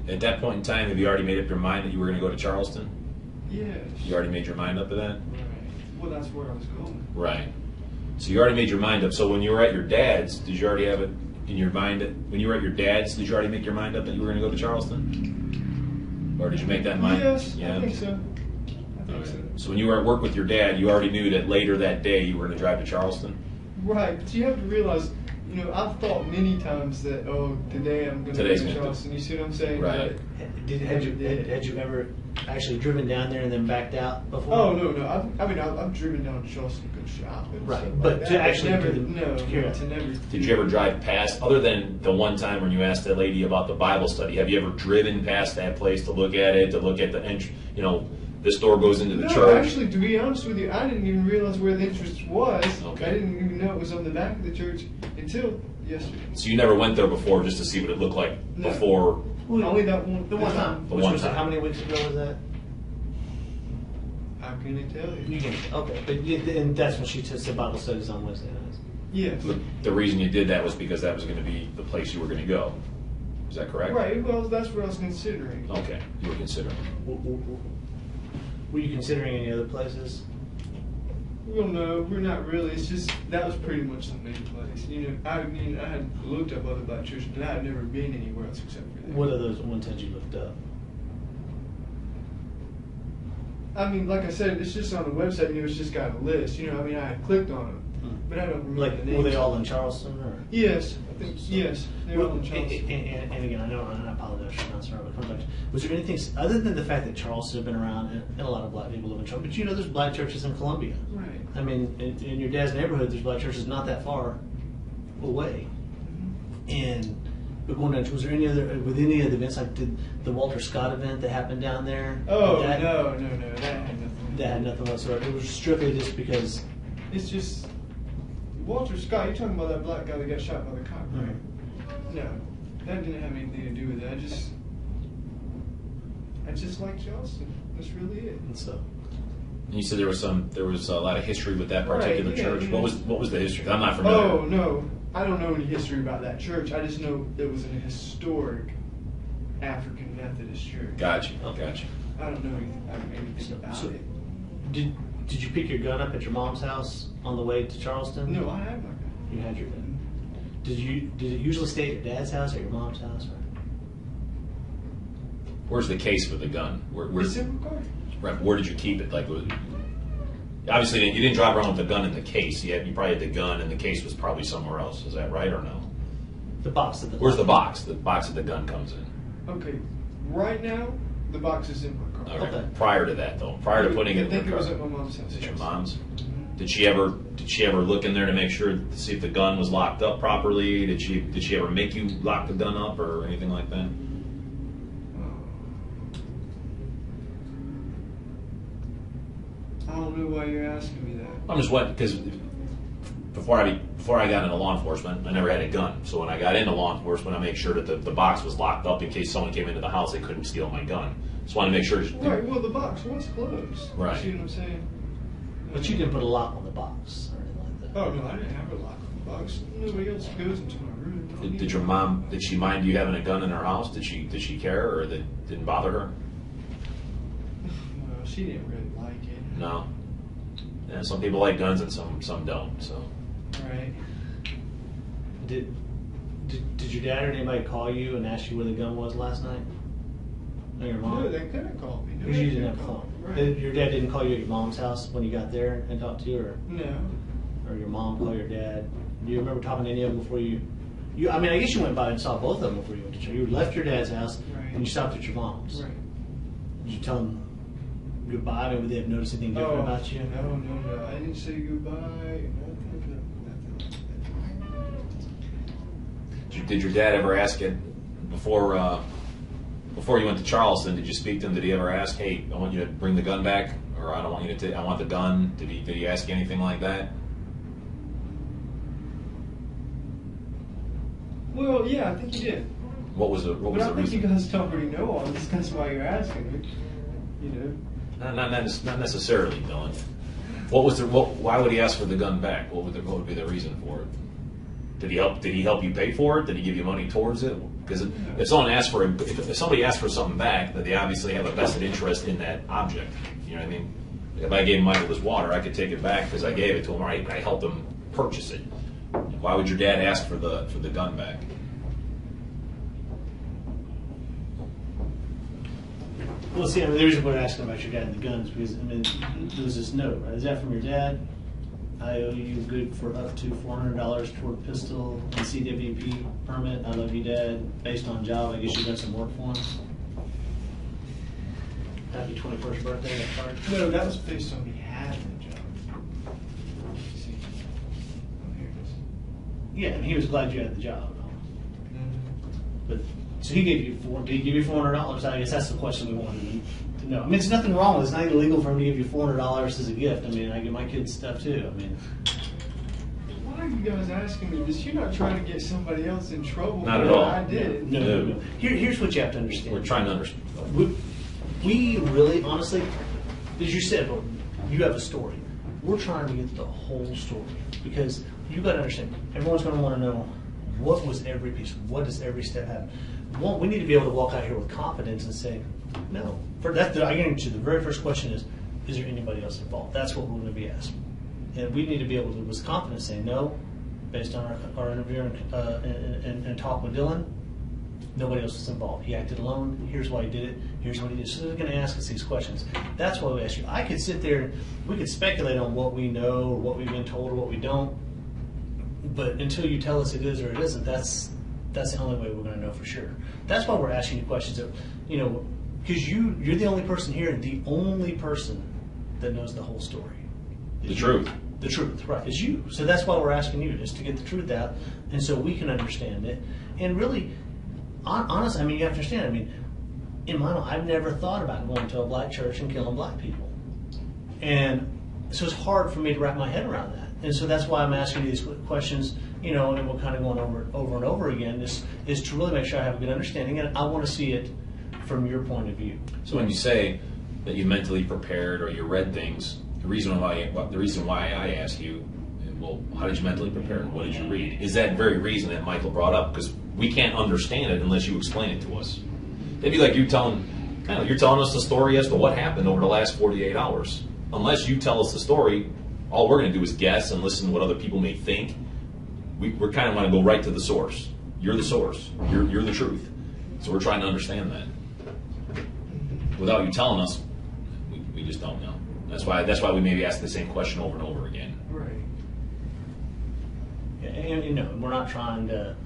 At that point in time, have you already made up your mind that you were going to go to Charleston? Yes. You already made your mind up to that? Right. Well, that's where I was going. Right. So you already made your mind up. So when you were at your dad's, did you already have it in your mind when you were at your dad's, did you already make your mind up that you were going to go to Charleston? Or did you make that mind? Yes, Yeah. I think so. I think Okay. so. So when you were at work with your dad, you already knew that later that day you were going to drive to Charleston? Right, but you have to realize, you know, I've thought many times that, oh, today I'm going to go Today's to gonna do- Charleston. You see what I'm saying? Right. Had you ever actually driven down there and then backed out before? Oh no! I've driven down to Charleston to go shopping. and Right, stuff but like to that, actually never, do the- no, to carry to never. Did you ever drive past, other than the one time when you asked that lady about the Bible study, have you ever driven past that place to look at it, to look at the entry, this door goes into the No, church? actually, to be honest with you, I didn't even realize where the entrance was. Okay. I didn't even know it was on the back of the church until yesterday. So you never went there before just to see what it looked like No. before? Only that one. The one time. The Which one was time. how many weeks ago was that? How can I tell you? You can. Okay, but and that's when she took the Bible studies on Wednesday nights. Yes. The reason you did that was because that was going to be the place you were going to go. Is that correct? Right. Well, that's what I was considering. Okay, you were considering. Were you considering any other places? Well, no, we're not really. It's just that was pretty much the main place. I had looked up other black churches, but I had never been anywhere else except for that. What are those ones that you looked up? I mean, like I said, it's just on the website. It's just got a list. I had clicked on but I don't remember Like, the names. were they all in Charleston or? Yes, I think yes, they're all in And, Charleston. and again, I know, and I apologize for not sorry, but was there anything other than the fact that Charleston had been around and a lot of black people live in Charleston? But you know, there's black churches in Columbia. Right. I mean, in your dad's neighborhood, there's black churches not that far away. And but going down, was there any other with any of the events like did the Walter Scott event that happened down there? Oh that, no, that had nothing. that had nothing whatsoever. It was strictly just because. It's just Walter Scott. You're talking about that black guy that got shot by the cop, right? Mm-hmm. No, that didn't have anything to do with it. I just like Charleston. That's really it. And so. And you said there was a lot of history with that particular Right, yeah, church. yeah. What was the history? I'm not familiar. Oh no, I don't know any history about that church. I just know it was an historic African Methodist church. Gotcha. Okay. Gotcha. I don't know anything about So- it. Did you pick your gun up at your mom's house on the way to Charleston? No, I have my gun. You had your gun. Did it usually stay at your dad's house or your mom's house? Or? Where's the case for the gun? It's in my car. Right, where did you keep it? Like, obviously, you didn't drive around with the gun in the case. You probably had the gun, and the case was probably somewhere else. Is that right or no? The box of the. Where's the box? The box that the gun comes in. Okay, right now the box is in my car. Okay. Okay. Prior to that, though, prior to putting it I in think the it was car, at my mom's house. is it your yes. mom's? Did she ever look in there to make sure to see if the gun was locked up properly? Did she ever make you lock the gun up or anything like that? I don't know why you're asking me that. I'm just wondering because before I got into law enforcement, I never had a gun. So when I got into law enforcement, I made sure that the box was locked up in case someone came into the house, they couldn't steal my gun. Just wanted to make sure. Right, well the box was closed. Right. You see what I'm saying? But you didn't put a lock on the box or anything like that. Oh no, I didn't have a lock on the box. Nobody else goes into my room. I don't Did need your a- mom? Did she mind you having a gun in her house? Did she care, or that didn't bother her? No, she didn't really like it. No. Yeah, some people like guns and some don't. So Right. Did your dad or anybody call you and ask you where the gun was last night? Or your mom? No, they couldn't call me. Because you didn't have a call phone. me. Right. Your dad didn't call you at your mom's house when you got there and talked to you, No. or your mom call your dad? Do you remember talking to any of them before you? I mean, I guess you went by and saw both of them before you went to church. You left your dad's house Right. and you stopped at your mom's. Right. Did you tell them goodbye? I mean, would they have noticed anything different about you? No. I didn't say goodbye. Nothing. did your dad ever ask it before you went to Charleston? Did you speak to him? Did he ever ask, "Hey, I want you to bring the gun back," or "I don't want you to I want the gun"? Did he ask you anything like that? Well, yeah, I think you did. What was the But I think you reason? guys don't already know all this. That's why you're asking me. You know. Not necessarily, Dylan. Why would he ask for the gun back? What would be the reason for it? Did he help you pay for it? Did he give you money towards it? Because if somebody asks for something back, then they obviously have a vested interest in that object. You know what I mean? If I gave Michael his water, I could take it back because I gave it to him. Or I helped him purchase it. Why would your dad ask for the gun back? Well, see, I mean, the reason we're asking about your dad and the guns because I mean, there's this note, right? Is that from your dad? I owe you good for up to $400 toward pistol and CWP permit. I love you, Dad. Based on job, I guess you've done some work for him. Happy 21st birthday, that card. No, that was based on me having a job. See? Oh, here it is. Yeah, and he was glad you had the job. Mhm. But so he gave you did he give you $400? I guess that's the question we wanted to know. I mean, there's nothing wrong with it. It's not illegal for him to give you $400 as a gift. I mean, I give my kids stuff too. I mean, Why are you guys asking me this? You're not trying to get somebody else in trouble. Not for at all. what I did. no. Here's what you have to understand. We're trying to understand. We really, honestly, as you said, you have a story. We're trying to get the whole story because you got to understand. Everyone's going to want to know what was every piece, what does every step happen. One, we need to be able to walk out here with confidence and say, no. For that, I guarantee you, the very first question is there anybody else involved? That's what we're going to be asking, and we need to be able to, with confidence, say no, based on our interview and talk with Dylan. Nobody else was involved. He acted alone. Here's why he did it. Here's what he did. So they're going to ask us these questions. That's why we ask you. I could sit there, we could speculate on what we know or what we've been told or what we don't. But until you tell us it is or it isn't, that's the only way we're going to know for sure. That's why we're asking you questions. Because you're the only person here, the only person that knows the whole story. The truth. The truth, right, is you. So that's why we're asking you, is to get the truth out, and so we can understand it. And really, honestly, you have to understand, in my mind, I've never thought about going to a black church and killing black people. And so it's hard for me to wrap my head around that. And so that's why I'm asking you these questions, and we're kind of going over and over again, is to really make sure I have a good understanding, and I want to see it from your point of view. So when you say that you mentally prepared or you read things, the reason why I ask you, well, how did you mentally prepare? What did you read? Is that very reason that Michael brought up? Because we can't understand it unless you explain it to us. It'd be like you're telling us the story as to what happened over the last 48 hours. Unless you tell us the story, all we're going to do is guess and listen to what other people may think. We're kind of want to go right to the source. You're the source. You're the truth. So we're trying to understand that. Without you telling us, we just don't know. That's why we maybe ask the same question over and over again. Right. And we're not trying to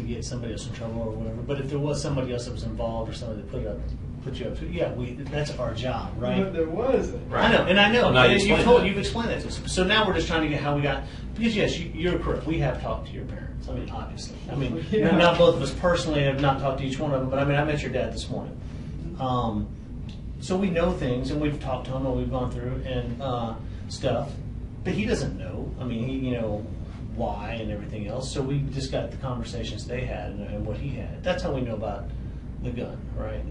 get somebody else in trouble or whatever. But if there was somebody else that was involved or somebody that put you up to, yeah, that's our job, right? But there wasn't. Right. I know. Well, now You've explained that to us. So now we're just trying to get how we got. Because yes, you're correct. We have talked to your parents. Obviously. Yeah. Not both of us personally have not talked to each one of them. But I met your dad this morning. So we know things, and we've talked to him, and we've gone through and stuff. But he doesn't know. Why and everything else. So we just got the conversations they had and what he had. That's how we know about the gun, right?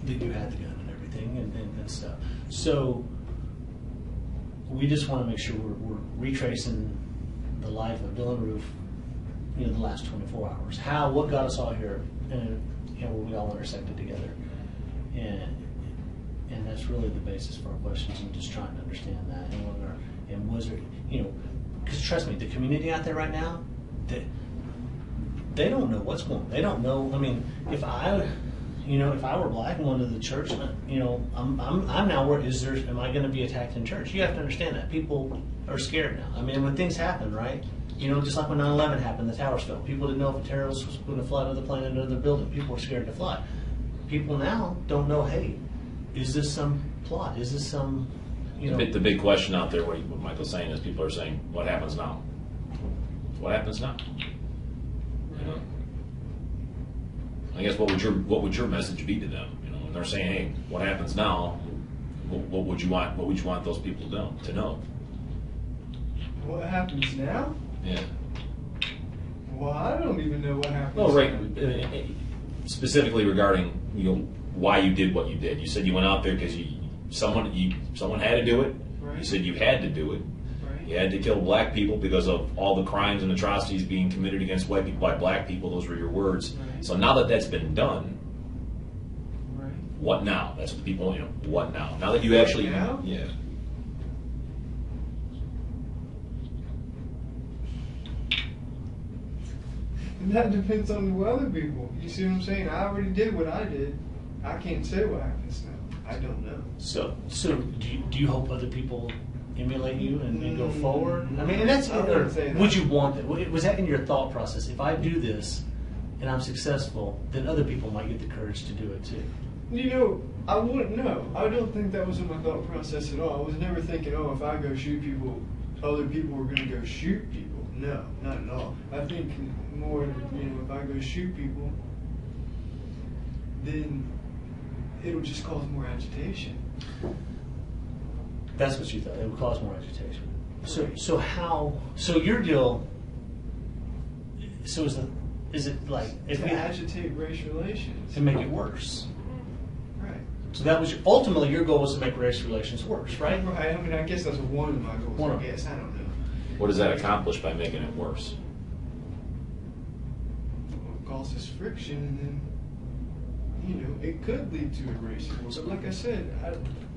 That you had the gun and everything and stuff. So we just want to make sure we're retracing the life of Dylann Roof, the last 24 hours. What got us all here, and where we all intersected together. And that's really the basis for our questions, and just trying to understand that. And was there, because trust me, the community out there right now, they don't know what's going on. They don't know. If I were black and went to the church, I'm now worried. Am I going to be attacked in church? You have to understand that people are scared now. When things happen, right? Just like when 9/11 happened, the towers fell. People didn't know if a terrorist was going to fly another plane into their building. People were scared to fly. People now don't know. Hey, is this some plot? Is this some The big question out there, what Michael's saying is, people are saying, what happens now? What happens now? I guess what would your message be to them? When they're saying, hey, what happens now? What would you want those people to know? What happens now? Yeah. Well, I don't even know what happens. Well, right. now. Specifically regarding why you did what you did. You said you went out there because someone had to do it. Right. You said you had to do it. Right. You had to kill black people because of all the crimes and atrocities being committed against white people by black people. Those were your words. Right. So now that that's been done, Right. what now? That's what the people, what now? Now that you actually, now? yeah. And that depends on the other people. You see what I'm saying? I already did what I did. I can't say what happens now. I don't know. So do you hope other people emulate you and go forward? And that's I wouldn't say that. would you want that? Was that in your thought process? If I do this and I'm successful, then other people might get the courage to do it too. I wouldn't know. I don't think that was in my thought process at all. I was never thinking, if I go shoot people, other people are going to go shoot people. No, not at all. I think more, if I go shoot people, then it'll just cause more agitation. That's what you thought. It would cause more agitation. So your deal, is it like if To we agitate race relations. to make it worse? Right. So that was ultimately your goal was to make race relations worse, right? Right. I guess that's one of my goals. One of I guess. I don't know. What does that accomplish by making it worse? It causes friction, and then it could lead to a race war. But like I said,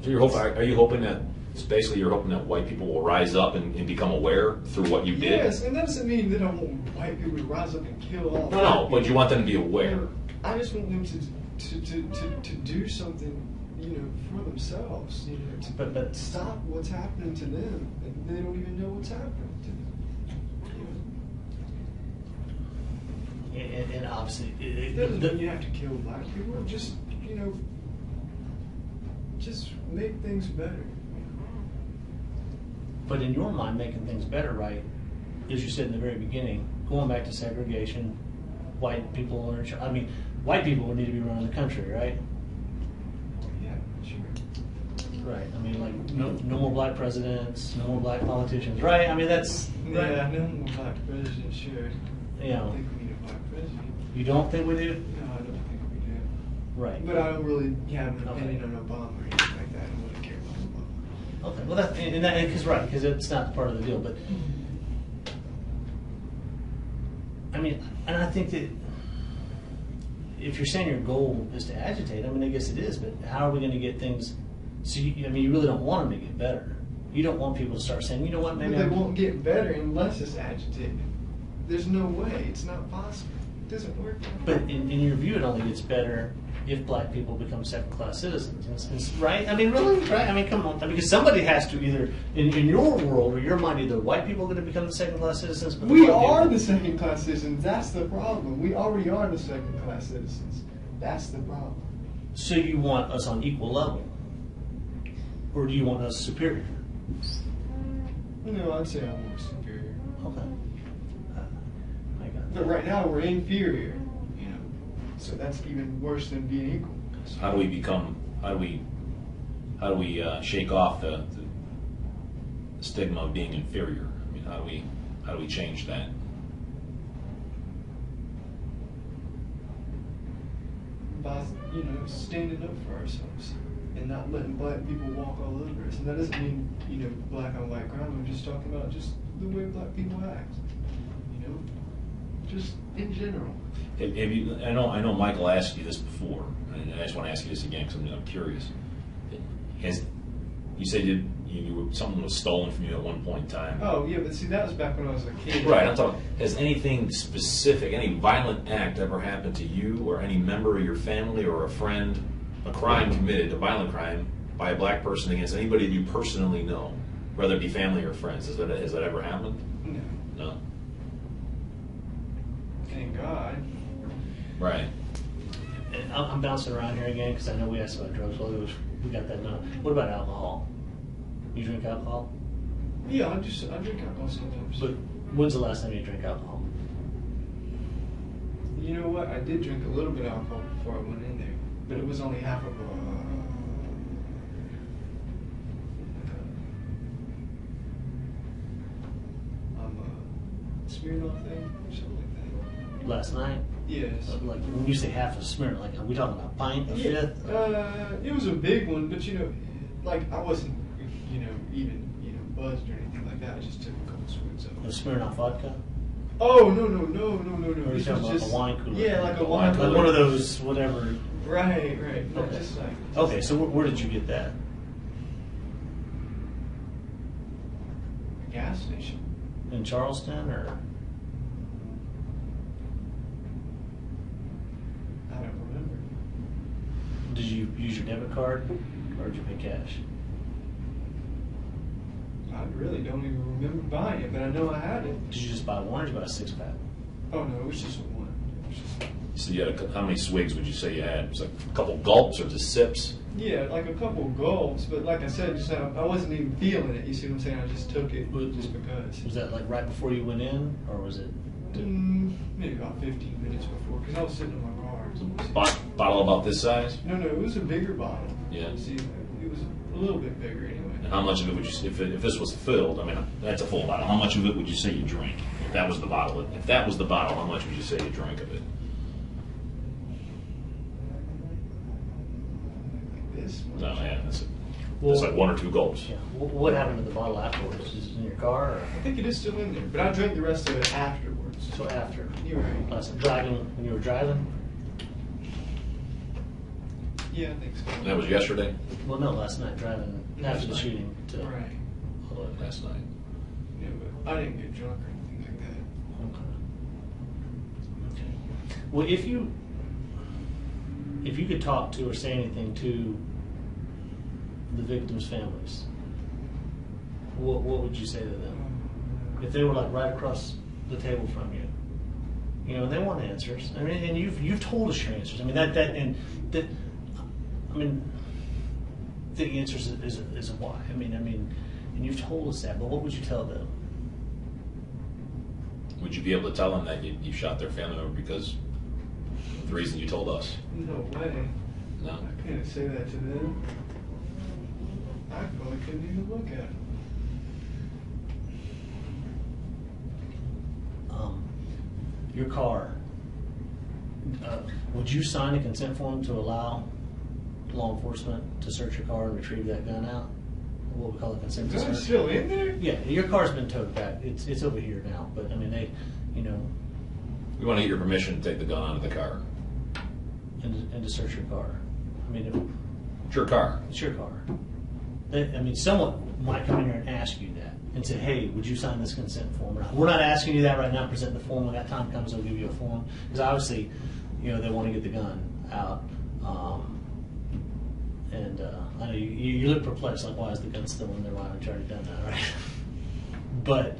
So are you hoping that So basically, you're hoping that white people will rise up and become aware through what you did. Yes, and that doesn't mean that I want white people to rise up and kill all. No, but you want them to be aware. I just want them to do something, for themselves. But Stop what's happening to them, and they don't even know what's happening to them. and obviously, It doesn't mean you have to kill black people. Just just make things better. but in your mind, making things better, right? As you said in the very beginning, going back to segregation, white people are. I mean, white people would need to be running the country, right? Yeah, sure. Right. I mean, like no more black presidents, no more black politicians, right? I mean, that's Yeah, no more black president, sure. You know. I don't think we need a black president. You don't think we do? No, I don't think we do. Right. But I don't really have an Okay. opinion on Obama or anything like that. I don't really care about Obama. Okay. Well, because it's not part of the deal, but I mean, and I think that if you're saying your goal is to agitate, I mean, I guess it is, but how are we going to get things? So, you really don't want them to get better. You don't want people to start saying, you know what, maybe But they I'm- won't get better unless it's agitated. There's no way. It's not possible. It doesn't work. But in your view, it only gets better if black people become second-class citizens, right? I mean, really, right? I mean, come on, because somebody has to either, in your world or your mind, either white people are going to become the second-class citizens. But We black are people- the second class citizens. That's the problem. We already are the second class citizens. That's the problem. So you want us on equal level, or do you want us superior? No, I'd say I'm more superior. Okay. I got But that. right now we're inferior. So that's even worse than being equal. So how do we shake off the stigma of being inferior? I mean, how do we change that? By standing up for ourselves and not letting black people walk all over us. And that doesn't mean black on white crime. I'm just talking about just the way black people act. Just in general. Have you, I know Michael asked you this before, and I just want to ask you this again because I'm curious. You said something was stolen from you at one point in time. Oh yeah, but see that was back when I was a kid. Right, I'm talking. Has anything specific, any violent act ever happened to you or any member of your family or a friend, a crime committed, a violent crime by a black person against anybody you personally know, whether it be family or friends? Has that ever happened? No. No. Thank God. Right. And I'm bouncing around here again because I know we asked about drugs. Well, we got that done. What about alcohol? You drink alcohol? Yeah, I drink alcohol sometimes. But when's the last time you drank alcohol? You know what? I did drink a little bit of alcohol before I went in there, but it was only half of a Smirnoff thing or something like that. Last night? Yes. Like when you say half a Smirnoff, like are we talking about a pint, a fifth? It was a big one, but I wasn't, even buzzed or anything like that. I just took a couple swigs of A it. Smirnoff vodka? Oh no! Or are you This talking was about just a wine cooler? Yeah, like a wine Like cooler. one of those, whatever. Right. No, Okay. just like. Okay, so where did you get that? Gas station. In Charleston or? I don't remember. Did you use your debit card or did you pay cash? I really don't even remember buying it, but I know I had it. Did you just buy one or did you buy a six pack? Oh no, it was just one. It was just, So you had how many swigs would you say you had? It was like a couple gulps or just sips? yeah, like a couple gulps, but like I said, I wasn't even feeling it. You see what I'm saying? I just took it just because. Was that like right before you went in or was it? Maybe about 15 minutes before, because I was sitting in my car. Bottle about this size? No, it was a bigger bottle. Yeah. See, it was a little bit bigger anyway. And how much of it would you say, if this was filled, I mean, that's a full bottle, how much of it would you say you drank? If that was the bottle, how much would you say you drank of it? Like this much. No, yeah, that's Well- like one or two gulps. Yeah. What happened to the bottle afterwards? Is it in your car or? I think it is still in there, but I drank the rest of it afterwards. So after? You're right. When you were driving? Yeah, I think so. That was yesterday? Well, no, last night driving after the shooting. Right. Last night. Yeah, but I didn't get drunk or anything like that. Okay. Well, if you could talk to or say anything to the victims' families, what would you say to them? If they were like right across the table from you, you know, they want answers. I mean, and you've told us your answers. I mean the answers is a why. I mean, and you've told us that. But what would you tell them? Would you be able to tell them that you shot their family member because of the reason you told us? No way. No. I can't say that to them. I probably couldn't even look at them. Your car. Would you sign a consent form to allow law enforcement to search your car and retrieve that gun out? What we call a consent to Is that search. still in there? Yeah, your car's been towed back. It's over here now. But I mean, they, you know, We want to get your permission to take the gun out of the car. and to search your car. I mean, It's your car. it's your car. Someone might come in here and ask you that and say, "Hey, would you sign this consent form?" We're not asking you that right now. Present the form when that time comes. They'll give you a form because obviously, you know, they want to get the gun out. I know you look perplexed, like, why is the gun still in there? Why haven't you already done that, right? But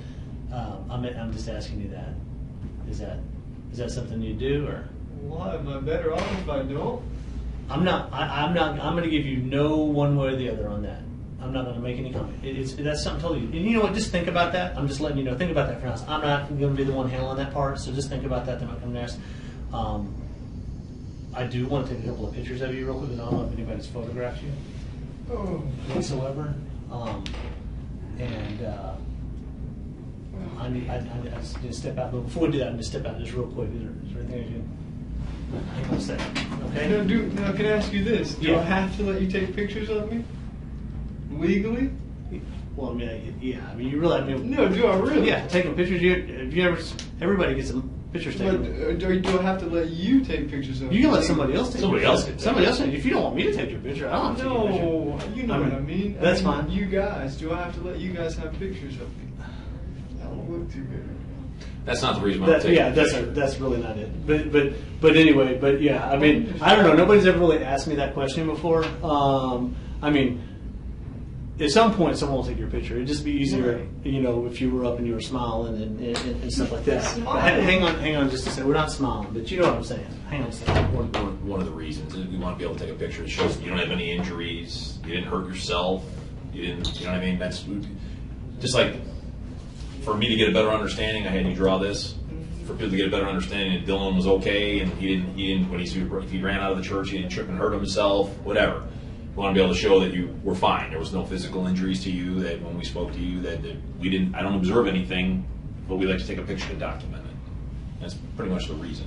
I'm just asking you that. Is that something you do, or? Why? Am I better off if I don't? I'm not. I'm going to give you no one way or the other on that. I'm not going to make any comment. That's something totally. And you know what? Just think about that. I'm just letting you know. Think about that for now. I'm not going to be the one handling that part. So just think about that. Then I'll come next. I do want to take a couple of pictures of you real quick. I don't know if anybody's photographed you Oh. whatsoever. I just need to step out. But before we do that, I'm going to step out just real quick. Is there anything I can? Hang on a second. Okay. Now, can I ask you this? Do Yeah. I have to let you take pictures of me? Legally? Well, yeah. You really. No, do I really? Yeah, taking pictures. Have you ever? Everybody gets some pictures But taken. do I have to let you take pictures of me? You can let somebody else take. Somebody pictures. else can. Somebody else. If you don't want me to take your picture, I don't have to take your picture. No, you know what I mean. That's fine. You guys, do I have to let you guys have pictures of me? I don't look too good. That's not the reason why I'm taking the picture. That's really not it. But anyway, but yeah. I mean, I don't know. Nobody's ever really asked me that question before. At some point, someone will take your picture. It'd just be easier, Right. you know, if you were up and you were smiling and stuff like that. Smiling. Hang on just a second. We're not smiling, but you know what I'm saying. Hang on a second. One of the reasons is we want to be able to take a picture that shows you don't have any injuries, you didn't hurt yourself, you know what I mean? That's just like, for me to get a better understanding, I had you draw this. For people to get a better understanding that Dylann was okay and he didn't when if he ran out of the church, he didn't trip and hurt himself, whatever. We want to be able to show that you were fine. There was no physical injuries to you. That when we spoke to you, that we didn't. I don't observe anything, but we like to take a picture to document it. That's pretty much the reason.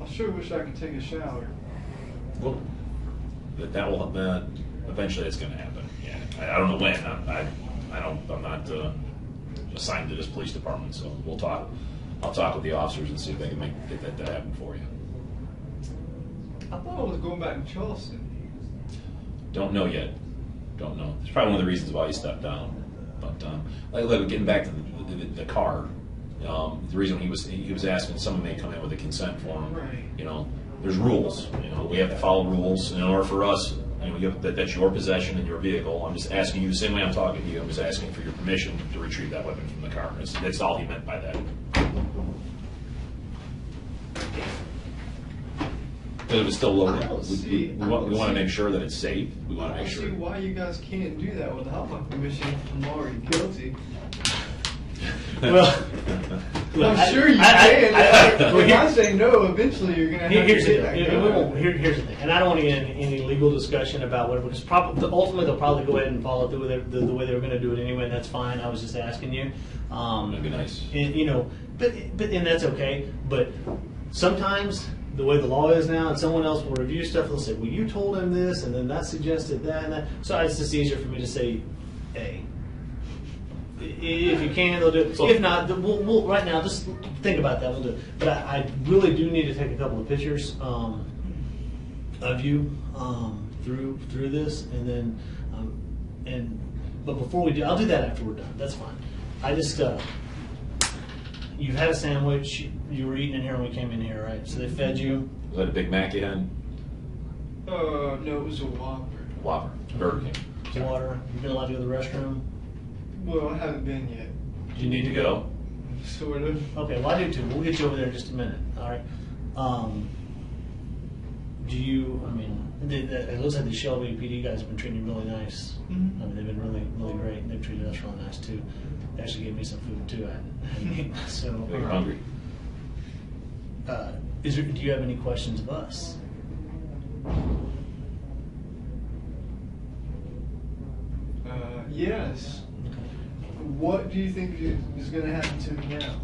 I sure wish I could take a shower. Well, that will eventually it's going to happen. Yeah, I don't know when. I'm not assigned to this police department, so we'll talk. I'll talk with the officers and see if they can get that happen for you. I thought I was going back to Charleston. Don't know yet. Don't know. It's probably one of the reasons why he stepped down. But like getting back to the car, the reason he was asking someone may come in with a consent form. Right. You know, there's rules. You know, we have to follow rules. And in order for us, you know, that's your possession and your vehicle. I'm just asking you the same way I'm talking to you. I'm just asking for your permission to retrieve that weapon from the car. That's all he meant by that. Because it was still loaded. I don't We see- want to make sure that it's safe. We want I to make don't sure. see why you guys can't do that without my permission if I'm already guilty. Well, I'm sure you can. If I say no, eventually you're going to have Here's to the get thing. that gun. Here's the thing, and I don't want to get into any legal discussion about whatever, because ultimately they'll probably go ahead and follow through with the way they were going to do it anyway, and that's fine. I was just asking you. That'd be nice. And, you know, but that's okay. But sometimes the way the law is now, and someone else will review stuff, they'll say, "Well, you told him this, and then that suggested that and that." So it's just easier for me to say, "A." If you can, they'll do it. If not, we'll right now just think about that. We'll do it. But I really do need to take a couple of pictures. of you through this, and then but before we do, I'll do that after we're done. That's fine. I just you've had a sandwich. You were eating in here when we came in here, right? So they fed you. Was that a Big Mac you had? No, it was a Whopper. Whopper. Burger King. Water. You've been allowed to go to the restroom. Well, I haven't been yet. Do you need to go? Sort of. Okay, well I do too. We'll get you over there in just a minute. All right. Do you? I mean, it looks like the Shelby PD guys have been treating you really nice. Mhm. I mean, they've been really great. They've treated us really nice too. They actually gave me some food too. I hadn't eaten. So. You're hungry. Do you have any questions of us? Yes. What do you think is going to happen to me now?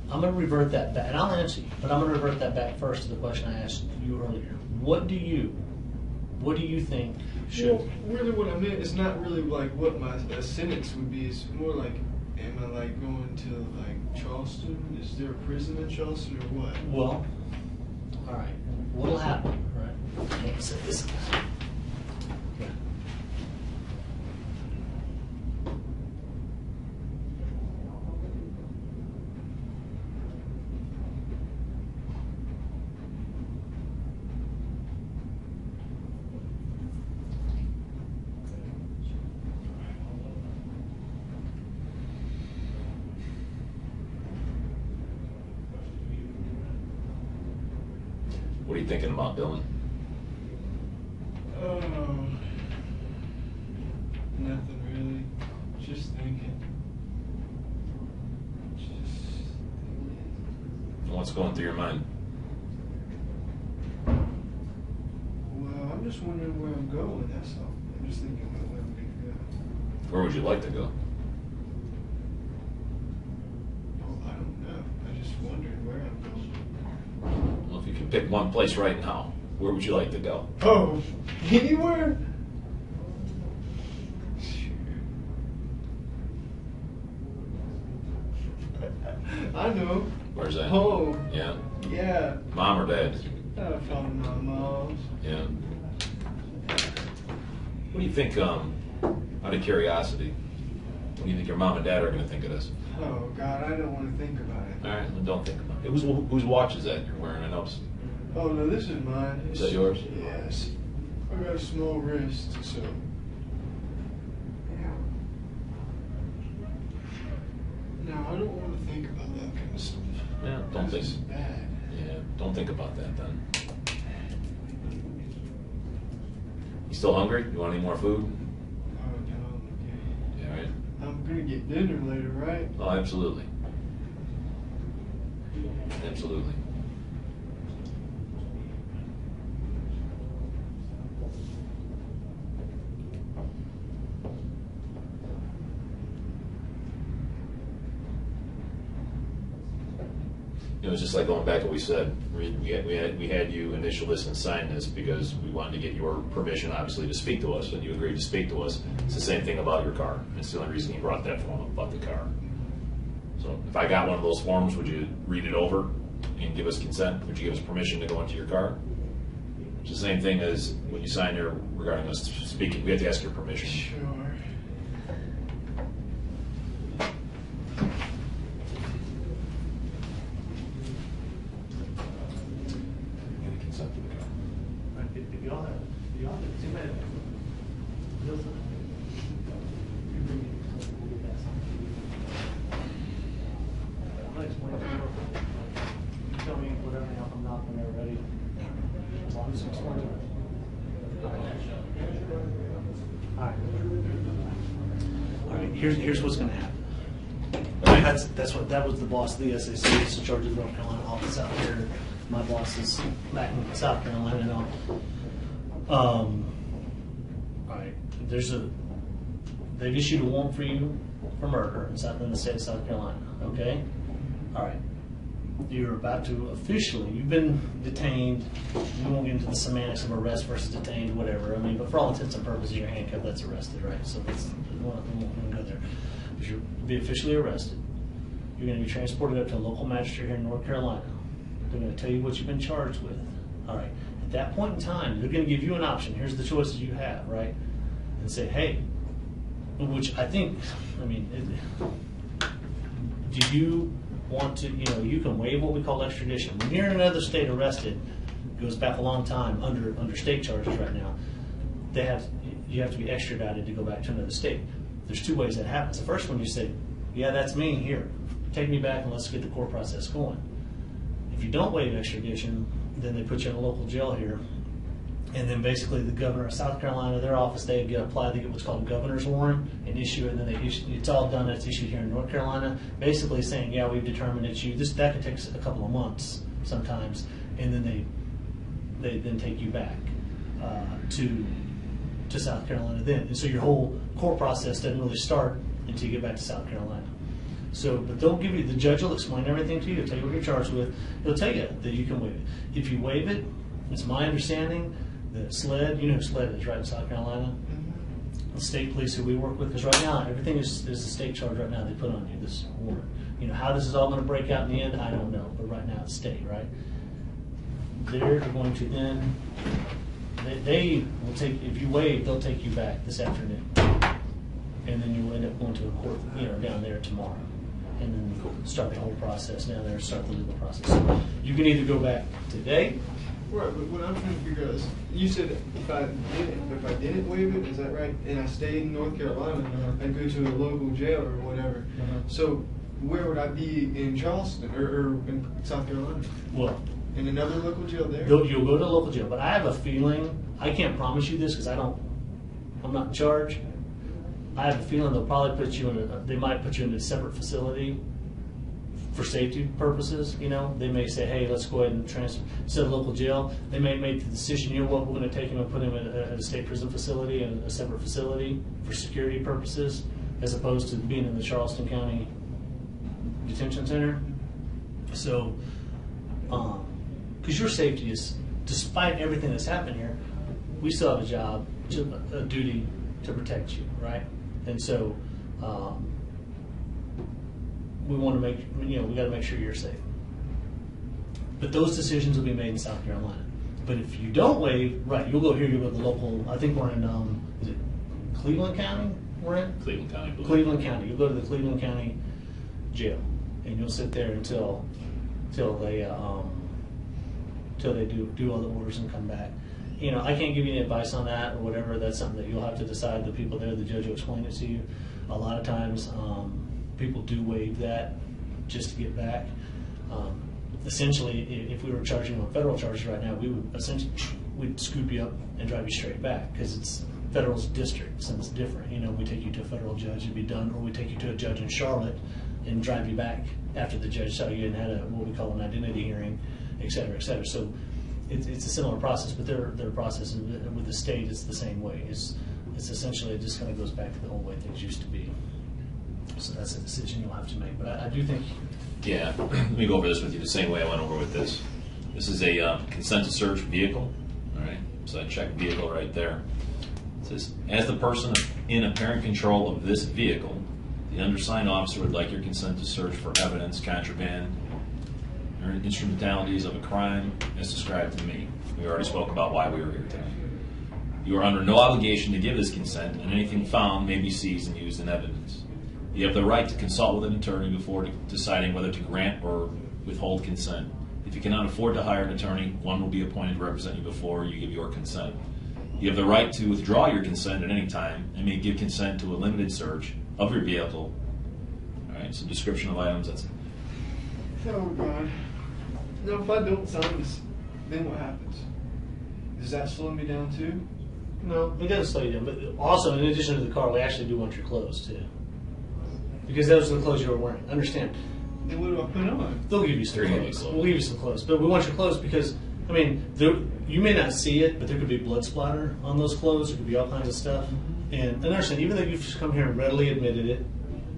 I'm going to revert that back, and I'll answer you, but I'm going to revert that back first to the question I asked you earlier. What do you think should? Well, really, what I meant is not really like what my sentence would be. It's more like, am I like going to like Charleston? Is there a prison in Charleston or what? Well, all right. What'll happen? Right. Let me say this. Okay. What are you thinking about, Dylan? Nothing really. Just thinking. What's going through your mind? Well, I'm just wondering where I'm going. That's all. I'm just thinking about where I'm going to go. Where would you like to go? Oh, I don't know. I just wondered where I'm going. Well, if you could pick one place right now, where would you like to go? Oh, anywhere? I know. Where's that? Home. Yeah. Yeah. Mom or dad? Probably my mom's. Yeah. What do you think, out of curiosity, what do you think your mom and dad are going to think of this? Oh, God, I don't want to think about it. All right, then don't think about it. Whose watch is that you're wearing? I noticed. Oh, no, this is mine. Is that yours? Yes. I got a small wrist, so. Yeah. No, I don't want to think about that kind of stuff. Yeah, don't think. This is bad. Yeah, don't think about that then. You still hungry? You want any more food? Oh, no, I'm okay. Yeah, right. I'm gonna get dinner later, right? Oh, absolutely. Absolutely. It was just like going back to what we said. We had you initial this and sign this because we wanted to get your permission, obviously, to speak to us, and you agreed to speak to us. It's the same thing about your car. It's the only reason you brought that form up about the car. So if I got one of those forms, would you read it over and give us consent? Would you give us permission to go into your car? It's the same thing as when you sign there regarding us speaking. We have to ask your permission. Sure. Get a consent to the car. If y'all have, too bad. I'll explain to you. You tell me whatever I'm not when they're ready. As long as it's explained. All right. Here's what's going to happen. That was the boss of the SAC. It's in charge of the North Carolina office out here. My boss is back in South Carolina now. All right. They've issued a warrant for you for murder in the state of South Carolina. Okay. All right. You're about to you've been detained. We won't get into the semantics of arrest versus detained, whatever. I mean, but for all intents and purposes, you're handcuffed. That's arrested, right? So we won't go there. But you'll be officially arrested. You're going to be transported up to a local magistrate here in North Carolina. They're going to tell you what you've been charged with. All right. At that point in time, they're going to give you an option. Here's the choices you have, right? And say, hey, which I think, I mean, do you want to, you can waive what we call extradition. When you're in another state arrested, it goes back a long time under state charges right now, you have to be extradited to go back to another state. There's two ways that happens. The first one, you say, yeah, that's me, here, take me back and let's get the court process going. If you don't waive extradition, then they put you in a local jail here. And then basically the governor of South Carolina, their office, they apply, they get what's called a governor's warrant and issue it, and then it's all done, it's issued here in North Carolina, basically saying, yeah, we've determined it's you. That could take a couple of months sometimes, and then they then take you back to South Carolina then. And so your whole court process doesn't really start until you get back to South Carolina. So, but they'll give you, the judge will explain everything to you, he'll tell you what you're charged with, he'll tell you that you can waive it. If you waive it, it's my understanding that SLED, you know who SLED is, right, in South Carolina? The state police who we work with, because right now, everything is a state charge right now they put on you, this warrant. How this is all going to break out in the end, I don't know, but right now it's state, right? They're going to then, they will take, if you waive, they'll take you back this afternoon. And then you'll end up going to a court, down there tomorrow. And then start the whole process down there, start the legal process. So you can either go back today. Right, but what I'm trying to figure out is, you said if I didn't waive it, is that right? And I stayed in North Carolina, I'd go to a local jail or whatever. So where would I be in Charleston or in South Carolina? Well, in another local jail there? You'll go to a local jail, but I have a feeling, I can't promise you this because I'm not in charge. I have a feeling they'll probably put you in they might put you in a separate facility for safety purposes. They may say, hey, let's go ahead and transfer, instead of local jail, they may make the decision, what, we're going to take him and put him in a state prison facility and a separate facility for security purposes, as opposed to being in the Charleston County Detention Center. So, because your safety is, despite everything that's happened here, we still have a job, a duty to protect you, right? And so we want to make, we got to make sure you're safe. But those decisions will be made in South Carolina. But if you don't waive, right, you'll go here, you'll go to the local, I think we're in, is it Cleveland County we're in? Cleveland County. Cleveland County. You'll go to the Cleveland County jail, and you'll sit there until they do all the orders and come back. I can't give you any advice on that or whatever. That's something that you'll have to decide. The people there, the judge will explain it to you. A lot of times, people do waive that just to get back. Essentially, if we were charging you on federal charges right now, we'd scoop you up and drive you straight back because it's federal's district, so it's different. We take you to a federal judge, it'd be done, or we take you to a judge in Charlotte and drive you back after the judge saw you and had what we call an identity hearing, et cetera, et cetera. So it's a similar process, but their process with the state is the same way. It's essentially, it just kind of goes back to the whole way things used to be. So that's a decision you'll have to make. But I do think. Yeah, let me go over this with you the same way I went over with this. This is a consent to search vehicle. All right, so I check vehicle right there. It says, as the person in apparent control of this vehicle, the undersigned officer would like your consent to search for evidence, contraband, or instrumentalities of a crime as described to me. We already spoke about why we were here today. You are under no obligation to give this consent, and anything found may be seized and used in evidence. You have the right to consult with an attorney before deciding whether to grant or withhold consent. If you cannot afford to hire an attorney, one will be appointed to represent you before you give your consent. You have the right to withdraw your consent at any time and may give consent to a limited search of your vehicle. All right, some description of items. That's it. Oh, God. Now, if I don't sign this, then what happens? Does that slow me down too? No, it doesn't slow you down. But also, in addition to the car, we actually do want your clothes too, because those are the clothes you were wearing. Understand? Then what do I put on? They'll give you some They're gonna clothes. give you clothes. We'll give you some clothes, but we want your clothes because, I mean, you may not see it, but there could be blood splatter on those clothes. There could be all kinds of stuff. And understand, even though you've just come here and readily admitted it,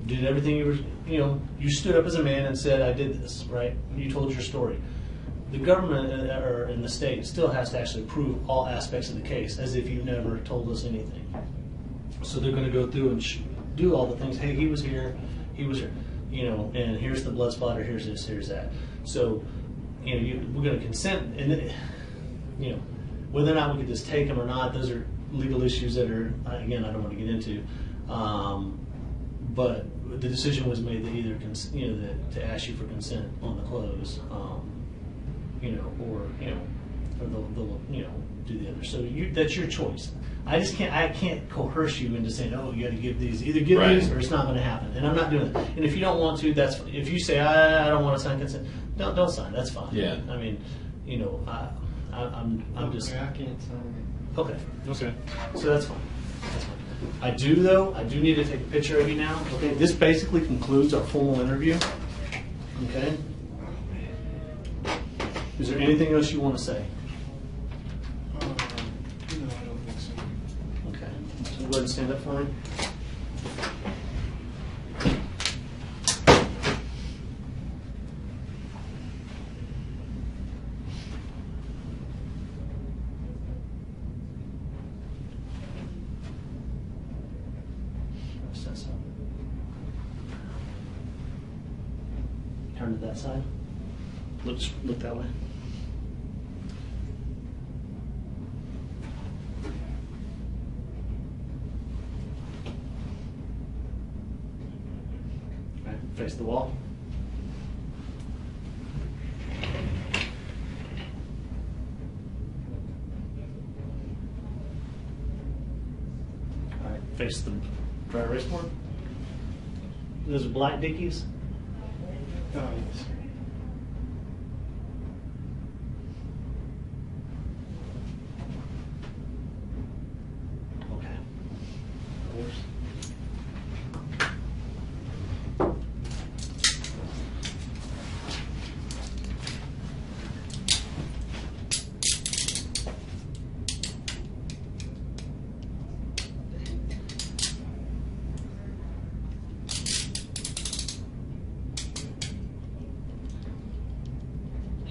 did everything you stood up as a man and said, I did this, right? You told your story. The government or in the state still has to actually prove all aspects of the case as if you never told us anything. So they're going to go through and do all the things. Hey, he was here, and here's the blood splatter, here's this, here's that. So, we're going to consent, and whether or not we could just take them or not, those are legal issues that are, again, I don't want to get into. But the decision was made that either to ask you for consent on the close, or they'll do the other. So that's your choice. I can't coerce you into saying, oh, you got to give these, either give these or it's not going to happen. And I'm not doing that. And if you don't want to, that's fine. If you say I don't want to sign consent, don't sign. That's fine. Yeah. I mean, I'm just I can't sign okay. Okay. So that's fine. That's fine. I do need to take a picture of you now. Okay. This basically concludes our formal interview. Okay. Is there anything else you want to say? it. No, I don't think so. Okay. So go ahead and stand up for me. Turn to that side. Look that way. All right, face the wall. All right, face the dry erase board. Those are black Dickies. Oh, yes. Okay. Of course.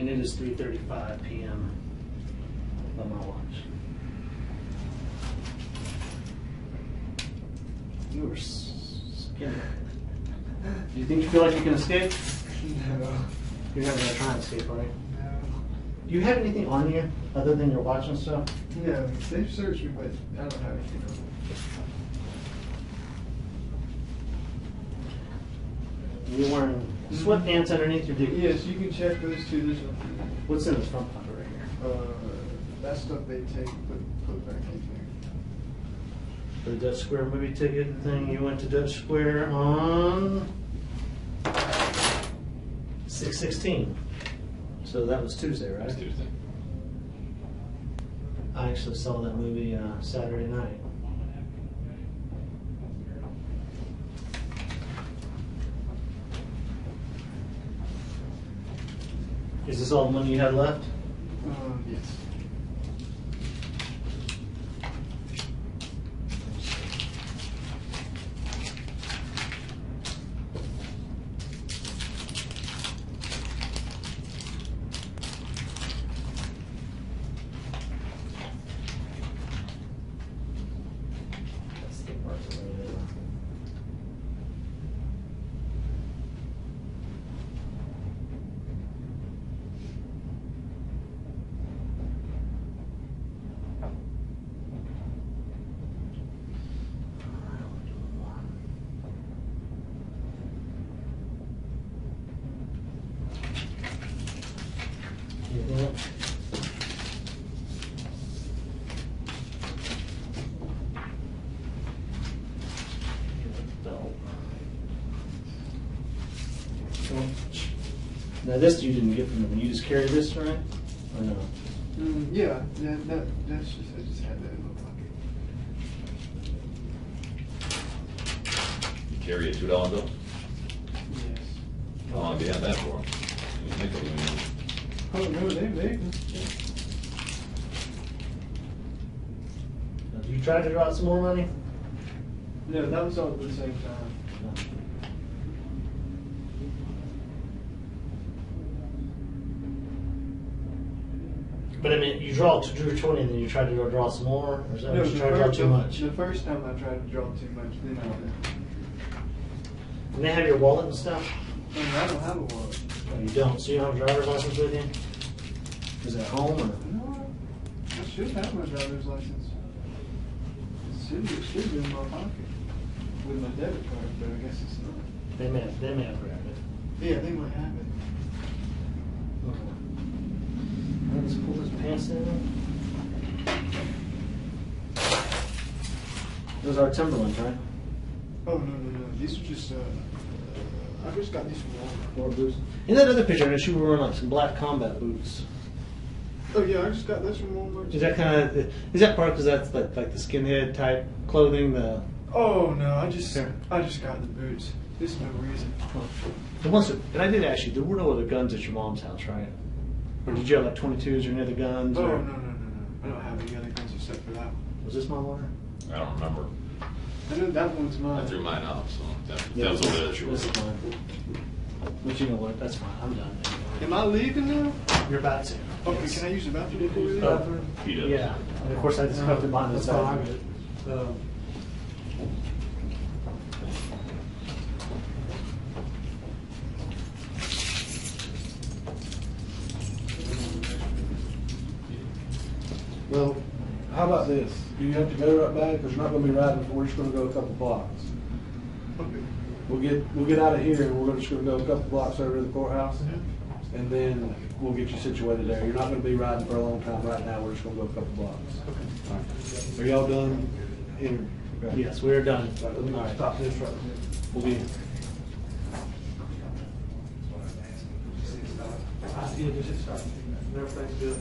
And it is 3:35 p.m. by my watch. You were skinny. Do you think you feel like you can escape? No. You're never gonna try and escape, right? No. Do you have anything on you other than your watch and stuff? No, they've searched me, but I don't have anything on me. You're wearing sweatpants underneath your Dickies. Yes, you can check those two. There's nothing. What's in this front pocket right here? That stuff they take, put back in The Dutch Square movie ticket thing. You went to Dutch Square on 6/16. So that was Tuesday, right? That's Tuesday. I actually saw that movie Saturday night. Is this all the money you had left? there. Yes. That's the part that I really love. Anything else? Belt. Now this you didn't get from them. You just carry this, right? Or no? Yeah, that's just, I just had that in my pocket. You carry a $2 bill? Yes. How long do you have that for? You make it, Oh, no, they. Now, do you try to draw out some more money? No, that was all at the same time. No. But I mean, you drew 20 and then you tried to draw some more? Or is that No, you tried to draw too much? The first time I tried to draw too much, then I did. And they have your wallet and stuff? I don't have a wallet. Oh, you don't? So you don't have a driver's license with you? Is it home or? No, I should have my driver's license. It should be in my pocket with my debit card, but I guess it's not. They may have grabbed it. Yeah, they might have it. Let's pull his pants down. Those are Timberlands, right? Oh, no. These are just, I just got these from Walmart. More boots. In that other picture, I noticed you were wearing like some black combat boots. Oh, yeah, I just got this from Walmart. Is that kind of, is that part because that's like the skinhead type clothing? The Oh, no, I just Sure. got the boots. There's no reason. the ones that, and I did ask you, there were no other guns at your mom's house, right? Or did you have like 22s or any other guns? Oh, or, no. I don't have any other guns except for that one. Was this my water? I don't remember. I know that one's I mine. threw mine out, so that was over there that you were. This is mine. But you know what? That's fine. I'm done. Am I leaving now? You're about to. Okay, Yes. can I use the bathroom before we leave? He does. Yeah. And of course, I just got to behind this side. Well, how about this? Do you have to go right back? Because you're not going to be riding. We're just going to go a couple blocks. Okay. We'll get out of here and we're just going to go a couple blocks over to the courthouse, and then we'll get you situated there. You're not going to be riding for a long time right now. We're just going to go a couple blocks. Okay. All right. Are y'all done? Here. Okay. Yes, we're done. All right, let me All right. stop this right here. We'll be. Yeah, just start. Everything's good.